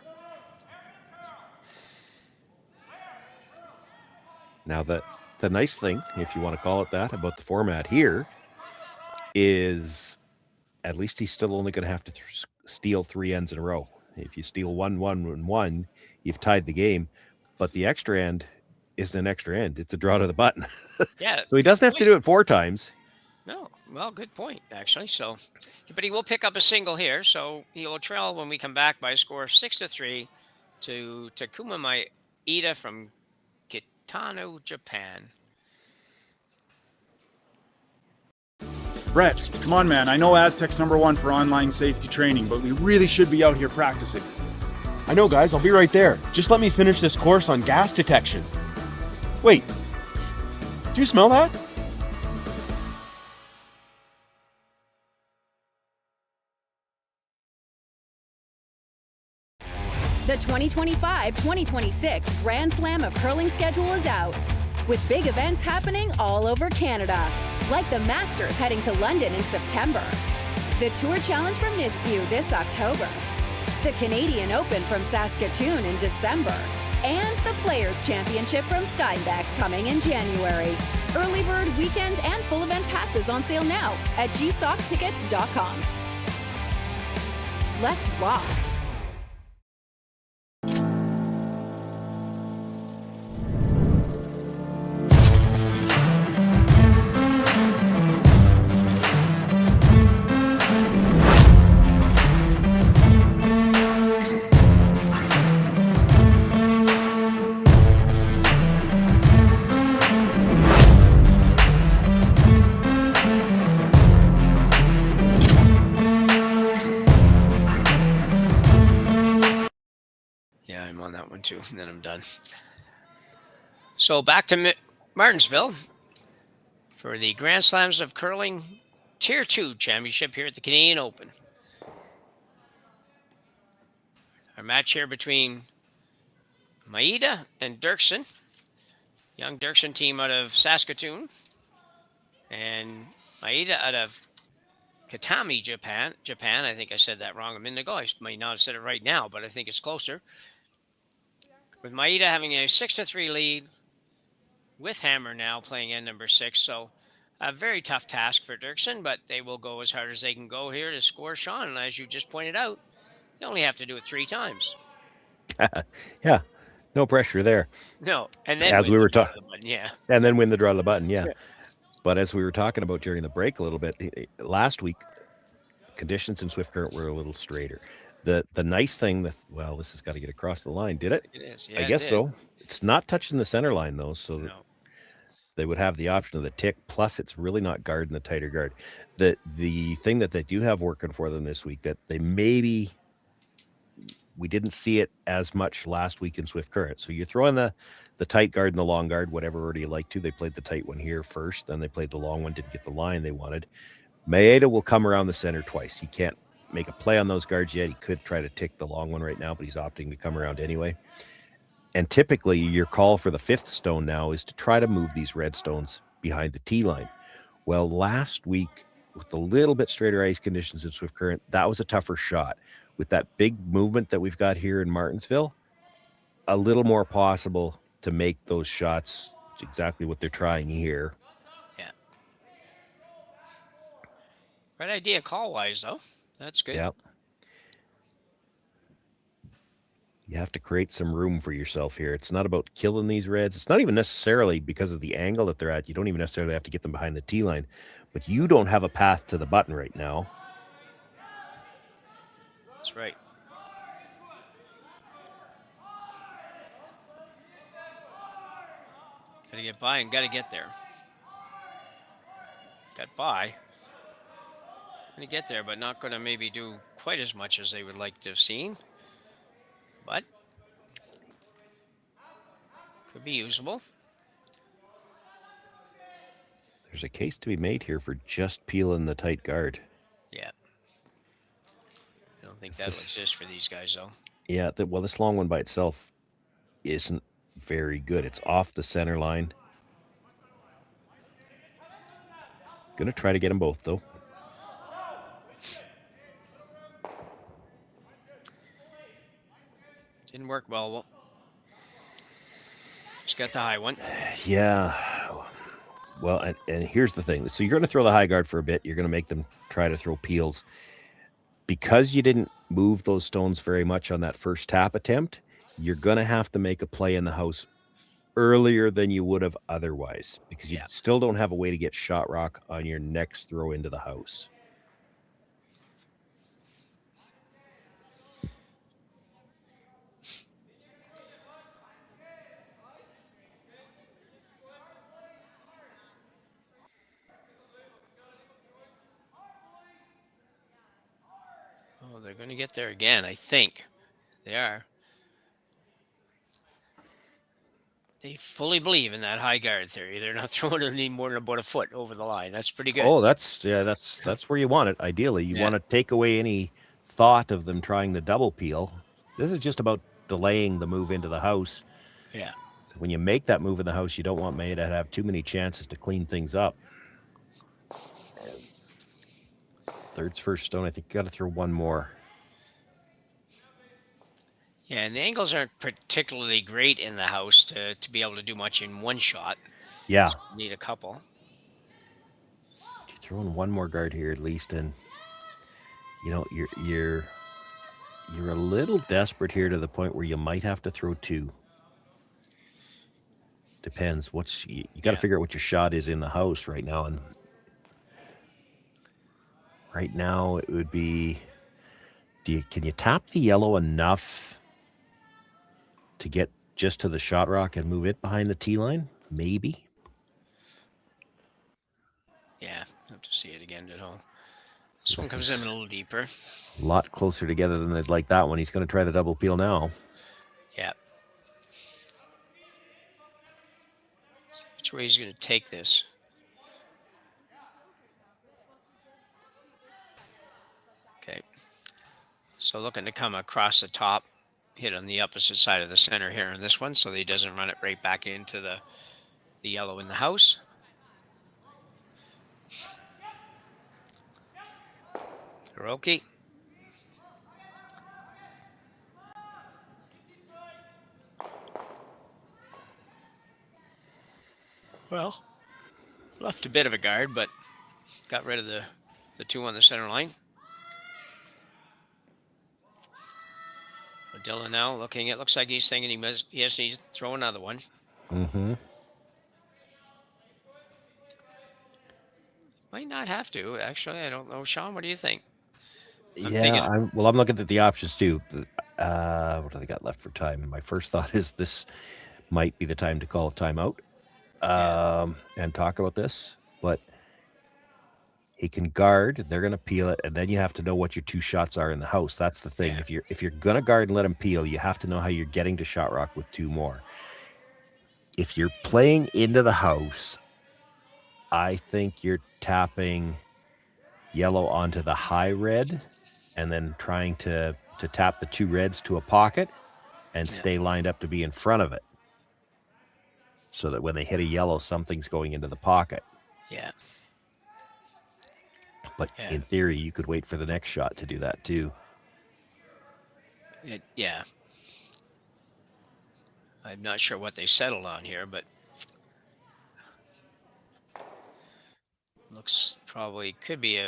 Now, the nice thing, if you want to call it that, about the format here is at least he's still only going to have to steal 3 ends in a row. If you steal 1, 1, and 1, you've tied the game. But the extra end isn't an extra end. It's a draw to the button. Yeah. So he doesn't have to do it 4 times. No. Well, good point, actually. So, but he will pick up a single here. So he will trail when we come back by a score of 6-3 to Takumi Maeda from Kitami, Japan. Brett, come on, man. I know Aztec's #1 for online safety training, but we really should be out here practicing. I know, guys. I'll be right there. Just let me finish this course on gas detection. Wait. Do you smell that? The 2025-2026 Grand Slam of Curling schedule is out, with big events happening all over Canada, like the Masters heading to London in September, the Tour Challenge from Nisku this October, the Canadian Open from Saskatoon in December, and the Players' Championship from Steinbeck coming in January. Early bird weekend and full event passes on sale now at gsoctickets.com. Let's rock! Too, and then I'm done. So back to Martensville for the Grand Slams of Curling Tier 2 Championship here at the Canadian Open. Our match here between Maeda and Derksen, young Derksen team out of Saskatoon, and Maeda out of Kitami, Japan. I think I said that wrong a minute ago. I might not have said it right now, but I think it's closer. With Maeda having a 6-3 lead, with Hammer now playing end number 6. So a very tough task for Derksen, but they will go as hard as they can go here to score Sean. And as you just pointed out, they only have to do it 3 times. Yeah, no pressure there. No, and then as we were talking, yeah, and then win the draw of the button, yeah. But as we were talking about during the break a little bit last week, conditions in Swift Current were a little straighter. The nice thing that, well, this has got to get across the line, did it? It is. Yeah, I guess so. It's not touching the center line though, so no. They would have the option of the tick. Plus, it's really not guarding the tighter guard. The thing that they do have working for them this week that they maybe we didn't see it as much last week in Swift Current. So you're throwing the tight guard and the long guard, whatever order you like to. They played the tight one here first, then they played the long one, didn't get the line they wanted. Maeda will come around the center twice. He can't make a play on those guards yet. He could try to tick the long one right now, but he's opting to come around anyway. And typically your call for the 5th stone now is to try to move these red stones behind the tee line. Well, last week with the little bit straighter ice conditions in Swift Current, that was a tougher shot. With that big movement that we've got here in Martensville, a little more possible to make those shots. It's exactly what they're trying here. Yeah. Right idea call-wise, though. That's good. Yeah. You have to create some room for yourself here. It's not about killing these reds. It's not even necessarily because of the angle that they're at. You don't even necessarily have to get them behind the tee line. But you don't have a path to the button right now. That's right. Got to get by and got to get there. Got by. Going to get there, but not going to maybe do quite as much as they would like to have seen. But could be usable. There's a case to be made here for just peeling the tight guard. Yeah. I don't think that'll exist for these guys, though. Yeah, well, this long one by itself isn't very good. It's off the center line. Going to try to get them both, though. Didn't work well. Just got the high one. Yeah. Well, and here's the thing. So you're going to throw the high guard for a bit. You're going to make them try to throw peels. Because you didn't move those stones very much on that first tap attempt, you're going to have to make a play in the house earlier than you would have otherwise. Because you still don't have a way to get shot rock on your next throw into the house. Oh, they're going to get there again, I think. They are. They fully believe in that high guard theory. They're not throwing it any more than about a foot over the line. That's pretty good. Oh, that's where you want it. Ideally, you want to take away any thought of them trying the double peel. This is just about delaying the move into the house. Yeah. When you make that move in the house, you don't want Maeda to have too many chances to clean things up. Third's first stone. I think you got to throw one more. Yeah, and the angles aren't particularly great in the house to be able to do much in one shot. Yeah. So you need a couple. You throw in one more guard here at least, and you know you're a little desperate here to the point where you might have to throw two. Depends. You got to figure out what your shot is in the house right now, and right now it would be. Can you tap the yellow enough to get just to the shot rock and move it behind the tee line? Maybe. Yeah, have to see it again at home. This one comes in a little deeper. A lot closer together than they'd like that one. He's going to try the double peel now. Yeah. See which way he's going to take this. Okay. So looking to come across the top, hit on the opposite side of the center here in this one so that he doesn't run it right back into the yellow in the house. Hiroki. Well, left a bit of a guard, but got rid of the two on the center line. Dylan now looking, it looks like he's thinking he needs to throw another one. Mm-hmm. Might not have to, actually. I don't know. Sean, what do you think? I'm looking at the options too. What do they got left for time? My first thought is this might be the time to call a timeout and talk about this, but he can guard. They're going to peel it, and then you have to know what your two shots are in the house. That's the thing. Yeah. If you're going to guard and let him peel, you have to know how you're getting to shot rock with two more. If you're playing into the house, I think you're tapping yellow onto the high red and then trying to tap the two reds to a pocket and stay lined up to be in front of it, so that when they hit a yellow, something's going into the pocket. Yeah. But in theory, you could wait for the next shot to do that too. Yeah. I'm not sure what they settled on here, but looks probably could be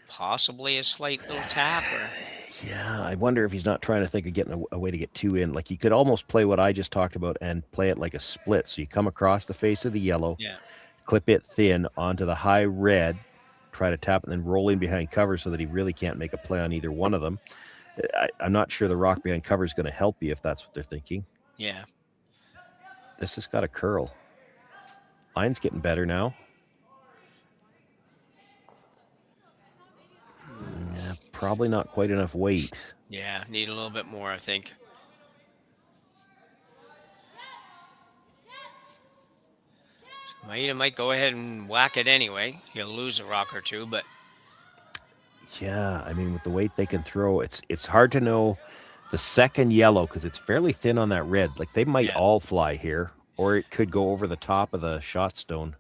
possibly a slight little tap. Or yeah, I wonder if he's not trying to think of getting a way to get two in. Like, you could almost play what I just talked about and play it like a split. So you come across the face of the yellow, clip it thin onto the high red, try to tap it, and then roll in behind cover so that he really can't make a play on either one of them. I'm not sure the rock behind cover is going to help you if that's what they're thinking. Yeah. This has got a curl. Line's getting better now. Yeah, probably not quite enough weight. Yeah, need a little bit more, I think. So Maeda might go ahead and whack it anyway. He'll lose a rock or two, but yeah, I mean, with the weight they can throw, it's hard to know the second yellow because it's fairly thin on that red. Like, they might all fly here, or it could go over the top of the shot stone.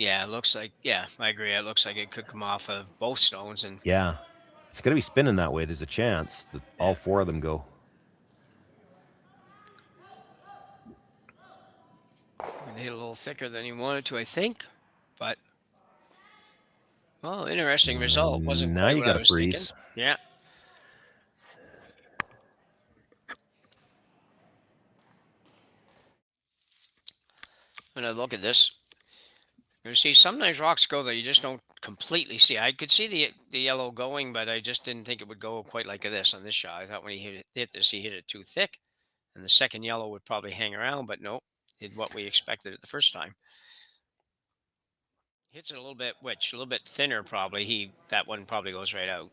yeah, it looks like, I agree. It looks like it could come off of both stones. And yeah, it's going to be spinning that way. There's a chance that all four of them go. and hit a little thicker than he wanted to, I think. But, well, interesting result. Wasn't now quite you what I got to was thinking. freeze. Yeah. When I look at this, you see sometimes rocks go that you just don't completely see. I could see the yellow going, but I just didn't think it would go quite like this on this shot. I thought when he hit this, he hit it too thick, and the second yellow would probably hang around, but no, did what we expected it the first time. Hits it a little bit thinner probably. That one probably goes right out,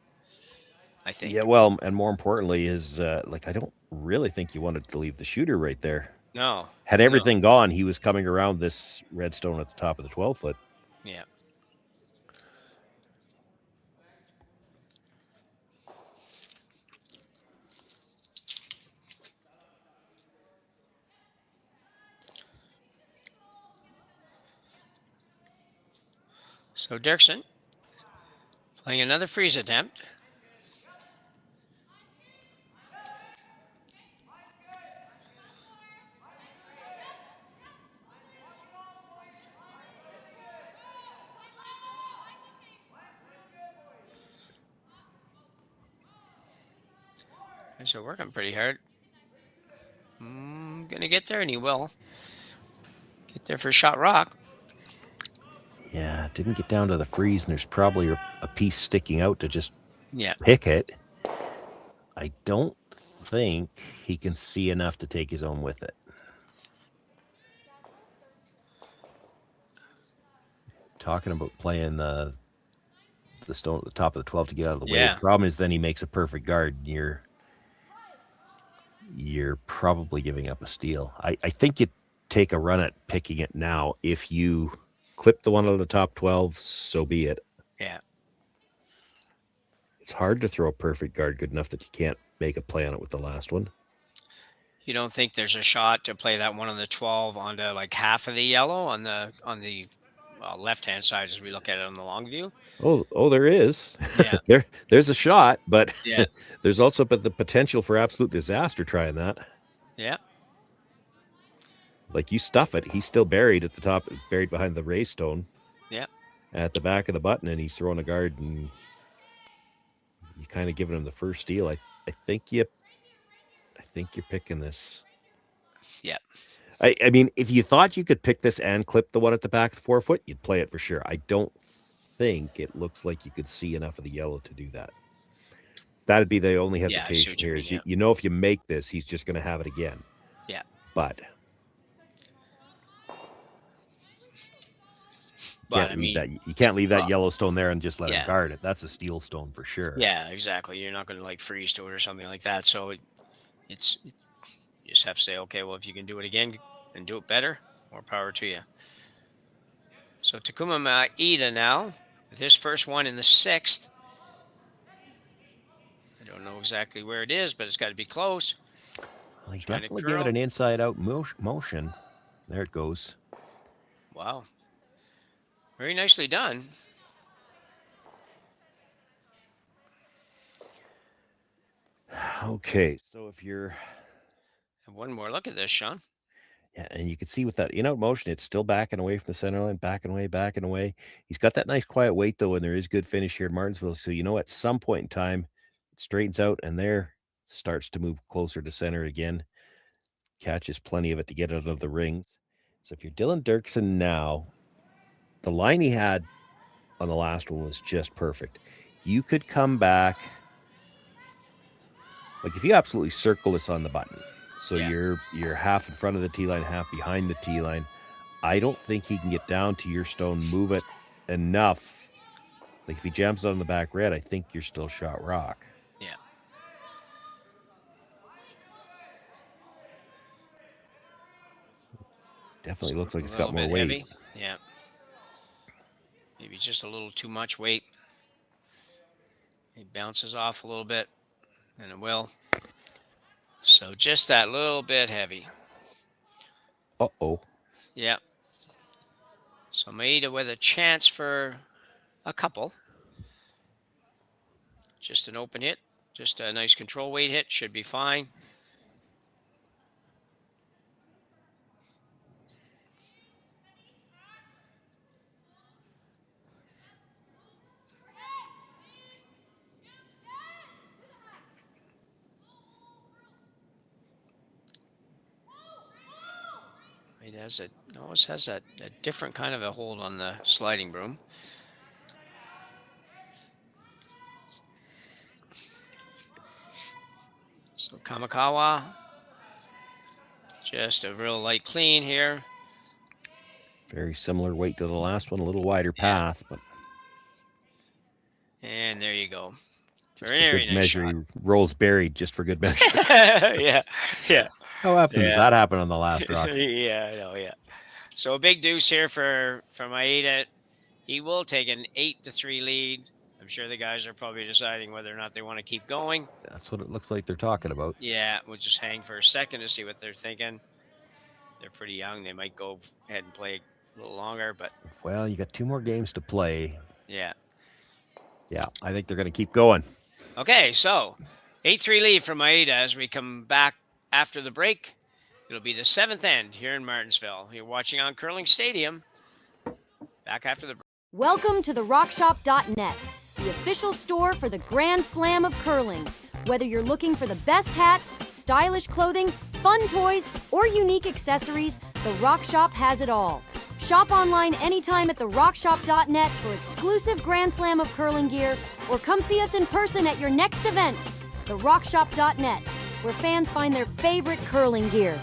I think. Yeah, well, and more importantly is, I don't really think you wanted to leave the shooter right there. No. Had everything gone, he was coming around this redstone at the top of the 12-foot. Yeah. So Derksen playing another freeze attempt. Guys are working pretty hard. Gonna get there, and he will. Get there for shot rock. Yeah, didn't get down to the freeze, and there's probably a piece sticking out to just pick it. I don't think he can see enough to take his own with it. Talking about playing the stone at the top of the 12 to get out of the way. The problem is then he makes a perfect guard, and you're probably giving up a steal. I think you take a run at picking it now. If you clip the one out of the top 12, so be it. Yeah. It's hard to throw a perfect guard good enough that you can't make a play on it with the last one. You don't think there's a shot to play that one on the 12 onto like half of the yellow on the well, left-hand side as we look at it on the long view. Oh, there is. Yeah. there's a shot, but Yeah. there's also the potential for absolute disaster trying that. Yeah. Like you stuff it, he's still buried at the top, buried behind the raised stone. Yeah. At the back of the button, and he's throwing a guard, and you kind of giving him the first steal. I think you're picking this. Yeah. I mean, if you thought you could pick this and clip the one at the back of the 4 foot, you'd play it for sure. I don't think it looks like you could see enough of the yellow to do that. That'd be the only hesitation here. Is you know, if you make this, he's just going to have it again. Yeah. But you can't leave that yellow stone there and just let him guard it. That's a steel stone for sure. Yeah, exactly. You're not going to like freeze to it or something like that. So it's you just have to say, okay, well, if you can do it again and do it better, more power to you. So Takumi Maeda now with his first one in the 6th. I don't know exactly where it is, but it's got to be close. Well, he definitely gave it an inside-out motion. There it goes. Wow. Very nicely done. Okay, so if you're... Have one more look at this, Sean. Yeah, and you can see with that in-out motion, it's still backing away from the center line, backing away. He's got that nice quiet weight, though, and there is good finish here at Martensville. So, you know, at some point in time, it straightens out, and there starts to move closer to center again. Catches plenty of it to get out of the rings. So if you're Dylan Derksen now, the line he had on the last one was just perfect. You could come back, like if you absolutely circle this on the button, so you're half in front of the tee line, half behind the tee line, I don't think he can get down to your stone, move it enough. Like if he jams it on the back red, I think you're still shot rock. Yeah. Definitely looks like it's got more weight. Heavy. Yeah. Maybe just a little too much weight. It bounces off a little bit, and it will. So just that little bit heavy. Uh-oh. Yeah. So Maeda with a chance for a couple. Just an open hit. Just a nice control weight hit. Should be fine. It always has a different kind of a hold on the sliding broom. So Kamikawa, just a real light clean here. Very similar weight to the last one, a little wider path, but. And there you go. Very nice measure. Shot. He rolls buried just for good measure. Yeah. How often does that happen on the last rock? Yeah, I know, yeah. So a big deuce here for Maeda. He will take an 8-3 lead. I'm sure the guys are probably deciding whether or not they want to keep going. That's what it looks like they're talking about. Yeah, we'll just hang for a second to see what they're thinking. They're pretty young. They might go ahead and play a little longer, but... Well, you got 2 more games to play. Yeah. Yeah, I think they're going to keep going. Okay, so 8-3 lead for Maeda as we come back after the break. It'll be the 7th end here in Martensville. You're watching on Curling Stadium. Back after the break. Welcome to the RockShop.net, the official store for the Grand Slam of curling. Whether you're looking for the best hats, stylish clothing, fun toys, or unique accessories, the Rock Shop has it all. Shop online anytime at therockshop.net for exclusive Grand Slam of curling gear, or come see us in person at your next event. Therockshop.net, where fans find their favorite curling gear.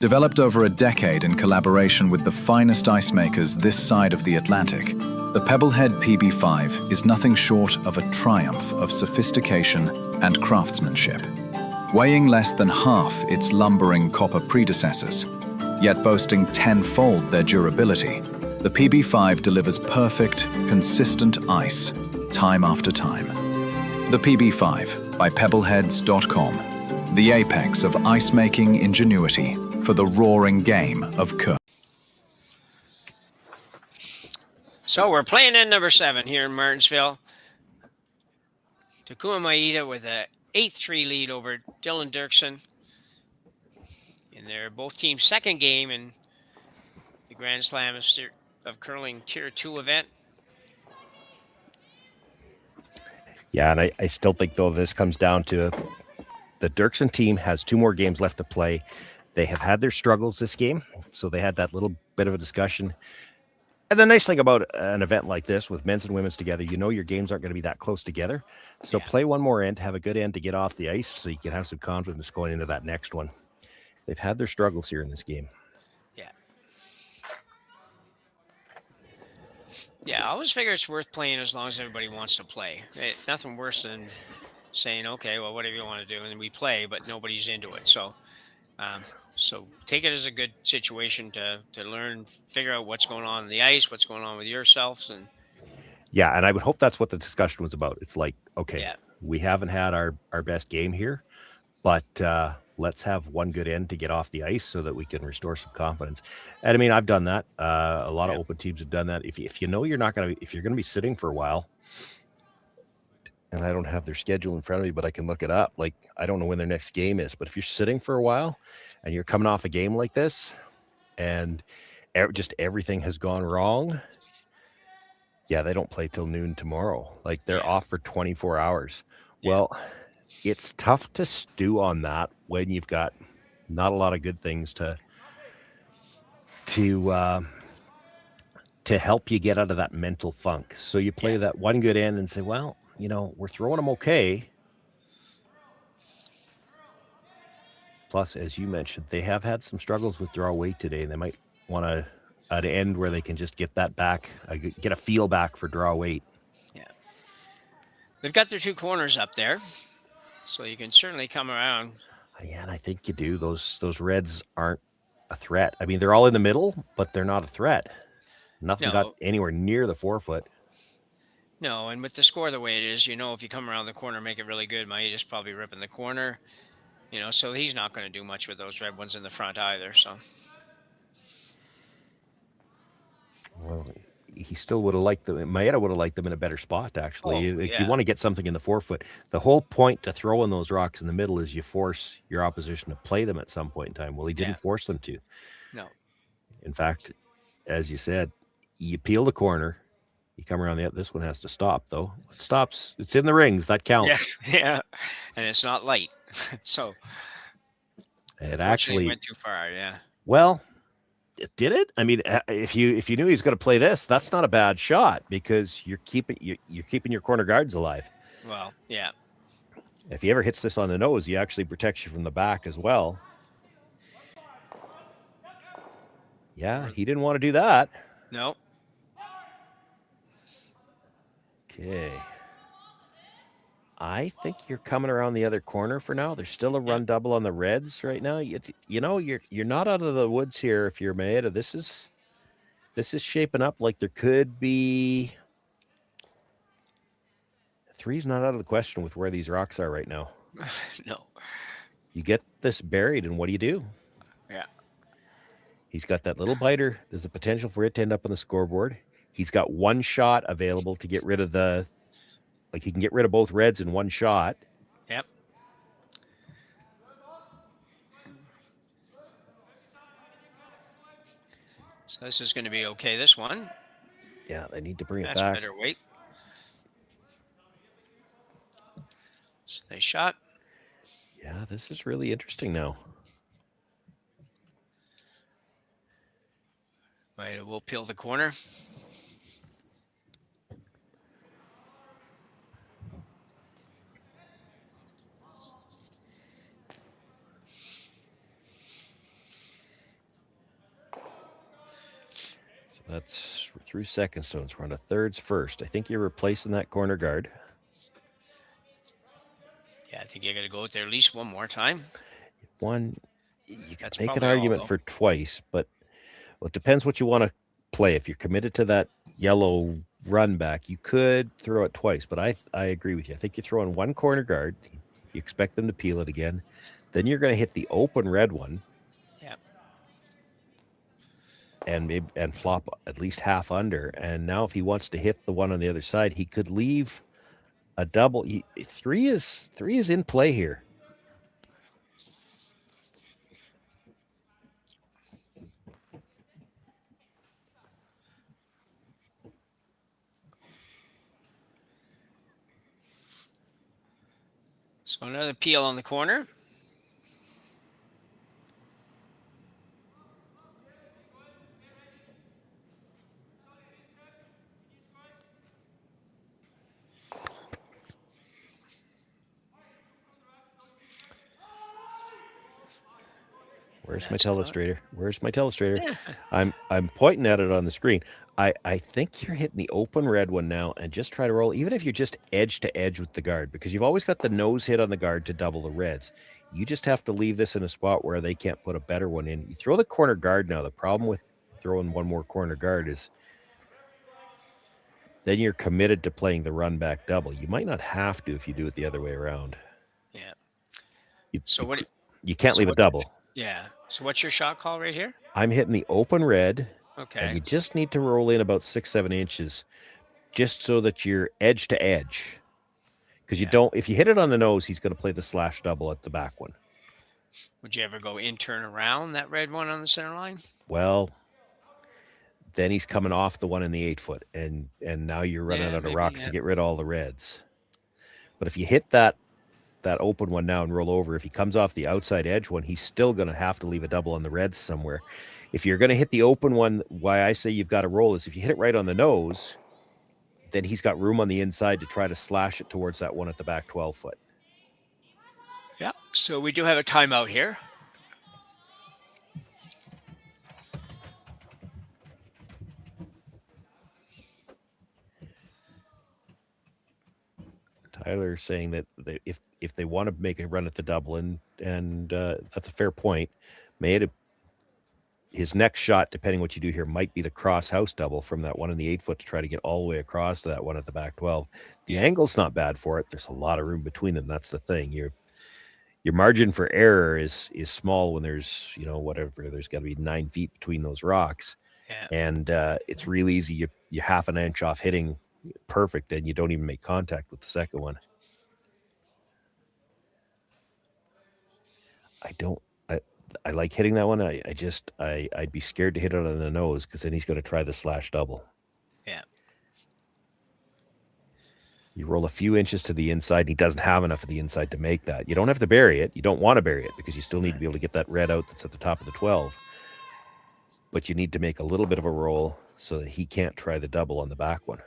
Developed over a decade in collaboration with the finest ice makers this side of the Atlantic, the Pebblehead PB5 is nothing short of a triumph of sophistication and craftsmanship. Weighing less than half its lumbering copper predecessors, yet boasting tenfold their durability, the PB5 delivers perfect, consistent ice, time after time. The PB5 by pebbleheads.com, the apex of ice-making ingenuity for the roaring game of curling. So we're playing in number 7 here in Martensville. Takumi Maeda with a 8-3 lead over Dylan Derksen in their both teams' second game in the Grand Slam of Curling Tier 2 event. Yeah, and I still think, though, this comes down to the Derksen team has 2 more games left to play. They have had their struggles this game, so they had that little bit of a discussion. And the nice thing about an event like this with men's and women's together, you know your games aren't going to be that close together. So play one more end, have a good end to get off the ice so you can have some confidence going into that next one. They've had their struggles here in this game. Yeah, I always figure it's worth playing as long as everybody wants to play. Nothing worse than saying, okay, well, whatever you want to do, and then we play, but nobody's into it. So so take it as a good situation to learn, figure out what's going on in the ice, what's going on with yourselves. And yeah, and I would hope that's what the discussion was about. It's like, okay, we haven't had our best game here, but let's have one good end to get off the ice so that we can restore some confidence. And I mean, I've done that. A lot of open teams have done that. If you know you're not going to, if you're going to be sitting for a while, and I don't have their schedule in front of me, but I can look it up. Like, I don't know when their next game is, but if you're sitting for a while and you're coming off a game like this and just everything has gone wrong, yeah, they don't play till noon tomorrow. Like, they're off for 24 hours. Well, it's tough to stew on that when you've got not a lot of good things to help you get out of that mental funk. So you play that one good end and say, well, you know, we're throwing them okay. Plus, as you mentioned, they have had some struggles with draw weight today, and they might want an end where they can just get that back, get a feel back for draw weight. Yeah. They've got their 2 corners up there, so you can certainly come around. Yeah, and I think you do. Those Reds aren't a threat. I mean, they're all in the middle, but they're not a threat. Nothing got anywhere near the 4-foot. No, and with the score the way it is, you know, if you come around the corner, make it really good, Maeda's probably ripping the corner. You know, so he's not going to do much with those red ones in the front either. So, well, he still would have liked them. Maeda would have liked them in a better spot, actually. You want to get something in the 4-foot. The whole point to throwing those rocks in the middle is you force your opposition to play them at some point in time. Well, he didn't force them to. No. In fact, as you said, you peel the corner. You come around this one has to stop, though. It stops. It's in the rings. That counts. Yeah. And it's not light. So it actually went too far. Yeah. Well, did it? I mean, if you knew he was going to play this, that's not a bad shot because you're keeping your corner guards alive. Well, yeah. If he ever hits this on the nose, he actually protects you from the back as well. Yeah, he didn't want to do that. No. Okay. I think you're coming around the other corner for now. There's still a run double on the Reds right now. You know, you're not out of the woods here if you're Maeda. This is shaping up like there could be 3's not out of the question with where these rocks are right now. No. You get this buried, and what do? Yeah. He's got that little biter. There's a potential for it to end up on the scoreboard. He's got one shot available to get rid of he can get rid of both Reds in one shot. Yep. So this is going to be okay, this one. Yeah, they need to bring it That's back. Better weight. Nice shot. Yeah, this is really interesting now. Right, we'll peel the corner. That's through second stones. We're on to thirds first. I think you're replacing that corner guard. Yeah, I think you got to go out there at least one more time. One, you can That's make an probably all, argument though. for twice, but well, it depends what you want to play. If you're committed to that yellow run back, you could throw it twice, but I agree with you. I think you throw in one corner guard. You expect them to peel it again. Then you're going to hit the open red one. Yeah. And flop at least half under. And now if he wants to hit the one on the other side, he could leave a double. Three is in play here. So another peel on the corner. Where's my telestrator? Where's my telestrator? I'm pointing at it on the screen. I think you're hitting the open red one now, and just try to roll, even if you're just edge to edge with the guard, because you've always got the nose hit on the guard to double the reds. You just have to leave this in a spot where they can't put a better one in. You throw the corner guard now. The problem with throwing one more corner guard is then you're committed to playing the run back double. You might not have to if you do it the other way around. Yeah. You can't leave a double. Yeah. So what's your shot call right here? I'm hitting the open red. Okay. And you just need to roll in about 6-7 inches just so that you're edge to edge. Because if you hit it on the nose, he's going to play the slash double at the back one. Would you ever go in, turn around that red one on the center line? Well, then he's coming off the one in the 8-foot, and now you're running out of rocks to get rid of all the reds. But if you hit that open one now and roll over, if he comes off the outside edge one, he's still going to have to leave a double on the reds somewhere. If you're going to hit the open one, why I say you've got to roll is if you hit it right on the nose, then he's got room on the inside to try to slash it towards that one at the back 12-foot. Yeah. So we do have a timeout here. Tyler's saying that if they want to make a run at the double, and that's a fair point, Maeda, his next shot, depending what you do here, might be the cross house double from that one in the 8-foot to try to get all the way across to that one at the back 12. The angle's not bad for it. There's a lot of room between them. That's the thing. Your margin for error is small when there's, there's got to be 9 feet between those rocks. Yeah. And it's real easy. You're half an inch off hitting perfect, and you don't even make contact with the second one. I like hitting that one. I'd be scared to hit it on the nose because then he's going to try the slash double. Yeah. You roll a few inches to the inside, and he doesn't have enough of the inside to make that. You don't have to bury it. You don't want to bury it because you still need to be able to get that red out that's at the top of the 12. But you need to make a little bit of a roll so that he can't try the double on the back one.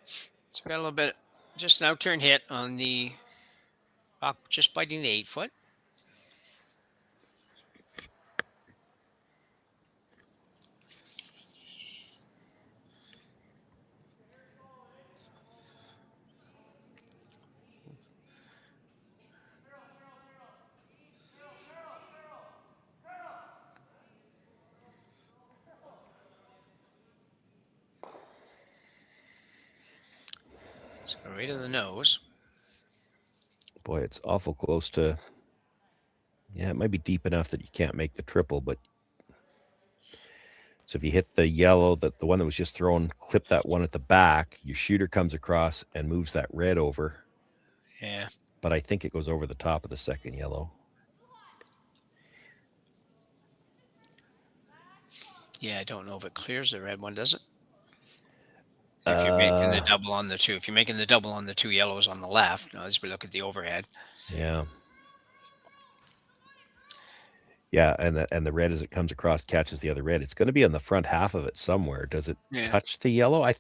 So we got a little bit, just an out turn hit on the, just biting the 8-foot. So right in the nose. Boy, it's awful close to, it might be deep enough that you can't make the triple, but so if you hit the yellow, the one that was just thrown, clip that one at the back, your shooter comes across and moves that red over. Yeah. But I think it goes over the top of the second yellow. Yeah, I don't know if it clears the red one, does it? If you're making the double on the two. If you're making the double on the two yellows on the left, now as we look at the overhead. Yeah. Yeah, and the red as it comes across catches the other red. It's going to be on the front half of it somewhere. Does it touch the yellow? I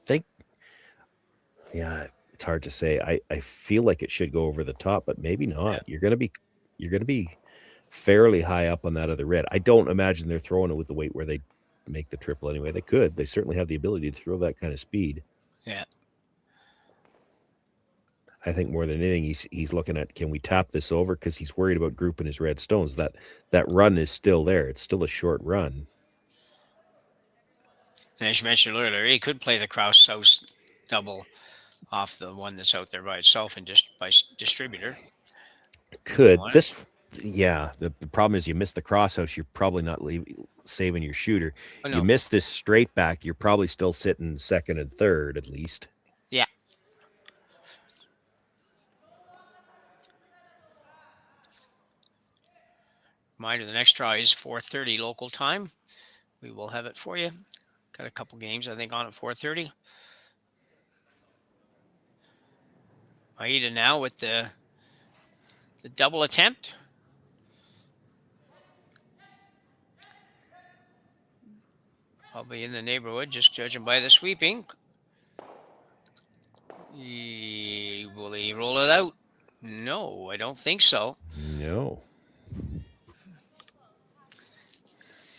think, it's hard to say. I feel like it should go over the top, but maybe not. You're going to be fairly high up on that other red. I don't imagine they're throwing it with the weight where they make the triple anyway. They could. They certainly have the ability to throw that kind of speed. Yeah. I think more than anything, he's looking at, can we tap this over? Because he's worried about grouping his red stones. That run is still there. It's still a short run. And as you mentioned earlier, he could play the Kraus House double off the one that's out there by itself and just by distributor. Could. The problem is you miss the crosshouse, you're probably not saving your shooter. Oh, no. You miss this straight back, you're probably still sitting second and third at least. Yeah. Reminder, the next draw is 4:30 local time. We will have it for you. Got a couple games, I think, on at 4:30. Maeda now with the double attempt. Probably in the neighborhood, just judging by the sweeping. Will he roll it out? No, I don't think so. No.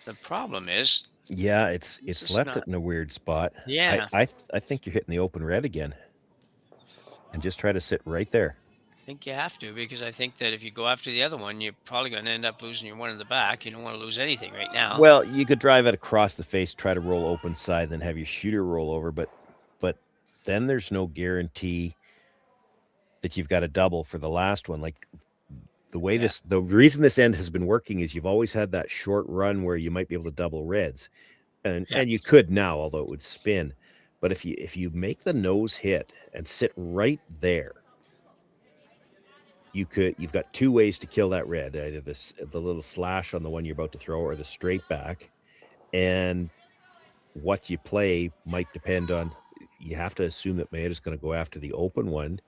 The problem is... Yeah, it's left it in a weird spot. Yeah. I think you're hitting the open red again. And just try to sit right there. I think you have to, because I think that if you go after the other one, you're probably going to end up losing your one in the back. You don't want to lose anything right now. Well, you could drive it across the face, try to roll open side, then have your shooter roll over, but then there's no guarantee that you've got a double for the last one. Like the reason this end has been working is you've always had that short run where you might be able to double reds, and you could now, although it would spin. But if you make the nose hit and sit right there, you've got two ways to kill that red, either the little slash on the one you're about to throw or the straight back. And what you play might depend on, you have to assume that Maeda's going to go after the open one.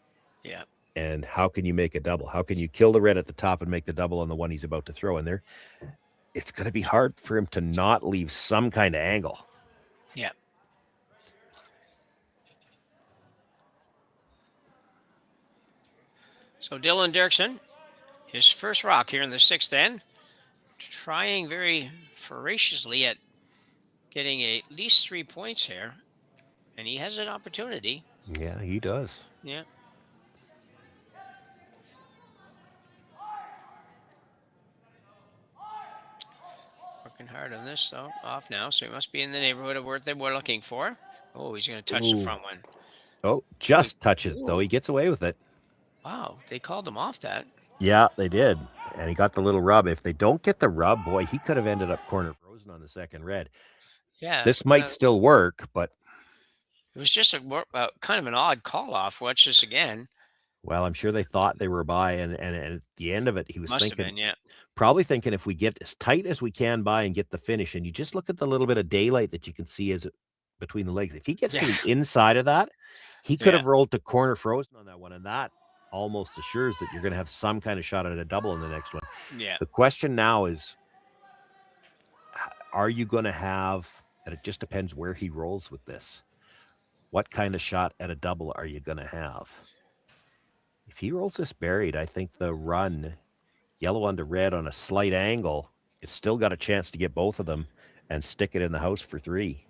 Yeah. And how can you make a double? How can you kill the red at the top and make the double on the one he's about to throw in there? It's going to be hard for him to not leave some kind of angle. Yeah. So Dylan Derksen, his first rock here in the sixth end, trying very voraciously at getting at least 3 points here, and he has an opportunity. Yeah, he does. Yeah. Working hard on this, though. Off now, so he must be in the neighborhood of where they were looking for. Oh, he's going to touch the front one. Oh, just touches it, though. He gets away with it. Wow, they called him off that. Yeah, they did. And he got the little rub. If they don't get the rub, boy, he could have ended up corner frozen on the second red. Yeah. This might still work, but... It was just a kind of an odd call off. Watch this again. Well, I'm sure they thought they were by, and at the end of it, he was probably thinking, if we get as tight as we can by and get the finish, and you just look at the little bit of daylight that you can see as between the legs. If he gets to the inside of that, he could have rolled to corner frozen on that one, and that almost assures that you're going to have some kind of shot at a double in the next one. Yeah. The question now is, are you going to have, and it just depends where he rolls with this, what kind of shot at a double are you going to have? If he rolls this buried, I think the run, yellow onto red on a slight angle, it's still got a chance to get both of them and stick it in the house for 3.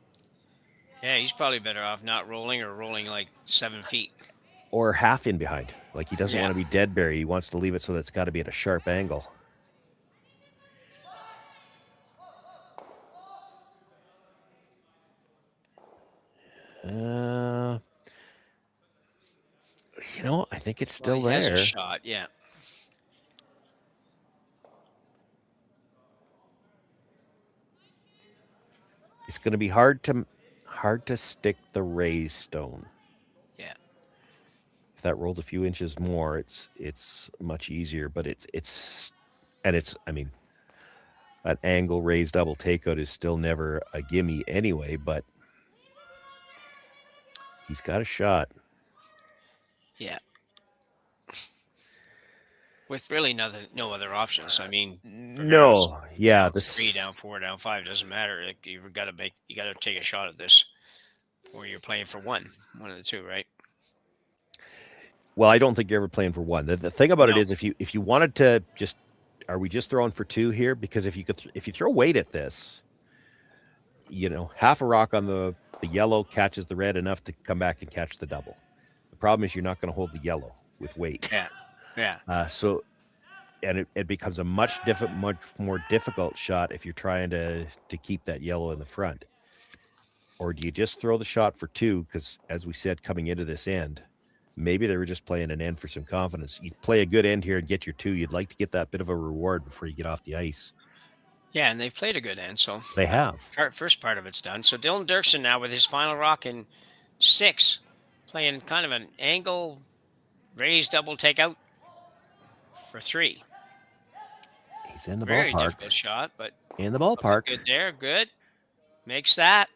Yeah, he's probably better off not rolling or rolling like 7 feet. Or half in behind. Like he doesn't want to be dead buried. He wants to leave it so that it's got to be at a sharp angle. I think it's still there. Has a shot, yeah. It's going to be hard to stick the raised stone. Yeah. If that rolls a few inches more, it's much easier. But it's I mean, an angle raised double takeout is still never a gimme anyway. But he's got a shot. Yeah. With really no other options. I mean, no, yeah, the 3 down, 4 down, 5 doesn't matter. Like you got to take a shot at this, or you're playing for one of the two, right? Well, I don't think you're ever playing for one. The thing about it is, if you wanted to just are we just throwing for 2 here? Because if you throw weight at this, half a rock on the yellow catches the red enough to come back and catch the double. The problem is you're not going to hold the yellow with weight. Yeah. And it becomes a much more difficult shot if you're trying to keep that yellow in the front. Or do you just throw the shot for 2? Because as we said, coming into this end, maybe they were just playing an end for some confidence. You play a good end here and get your 2. You'd like to get that bit of a reward before you get off the ice. Yeah, and they've played a good end, so they have. First part of it's done. So Dylan Derksen now with his final rock in 6, playing kind of an angle raised double takeout for 3. He's in the Very ballpark. difficult shot, but in the ballpark. Good there, good. Makes that.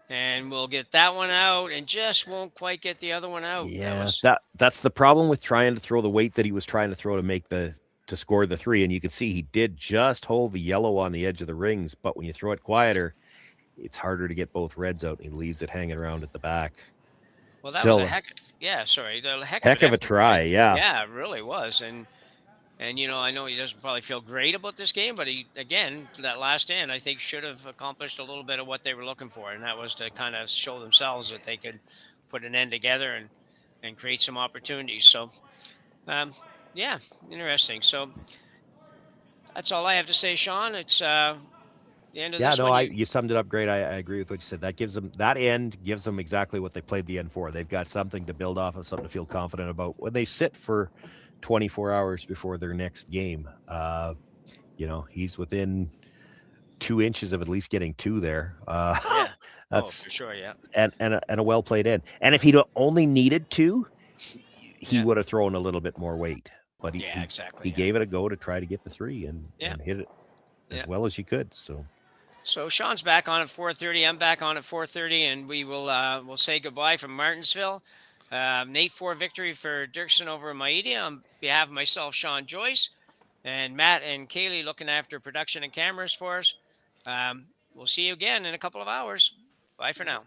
And we'll get that one out and just won't quite get the other one out. Yeah, that's the problem with trying to throw the weight that he was trying to throw to score the 3. And you can see he did just hold the yellow on the edge of the rings, but when you throw it quieter, it's harder to get both reds out, and he leaves it hanging around at the back. Well, that was a heck of a try, yeah. Yeah, it really was. And I know he doesn't probably feel great about this game, but he, again, that last end, I think should have accomplished a little bit of what they were looking for, and that was to kind of show themselves that they could put an end together and create some opportunities. So, yeah, interesting. So that's all I have to say, Sean. It's the end of this one. You summed it up great. I agree with what you said. That end gives them exactly what they played the end for. They've got something to build off of, something to feel confident about. When they sit for 24 hours before their next game, he's within 2 inches of at least getting 2 there. That's for sure, yeah. And a well played end. And if he'd only needed 2, he would have thrown a little bit more weight. But he gave it a go to try to get the 3 and hit it as well as he could. So Sean's back on at 4:30. I'm back on at 4:30, and we will we'll say goodbye from Martensville. An 8-4 victory for Derksen over Maeda on behalf of myself, Sean Joyce, and Matt and Kaylee looking after production and cameras for us. We'll see you again in a couple of hours. Bye for now.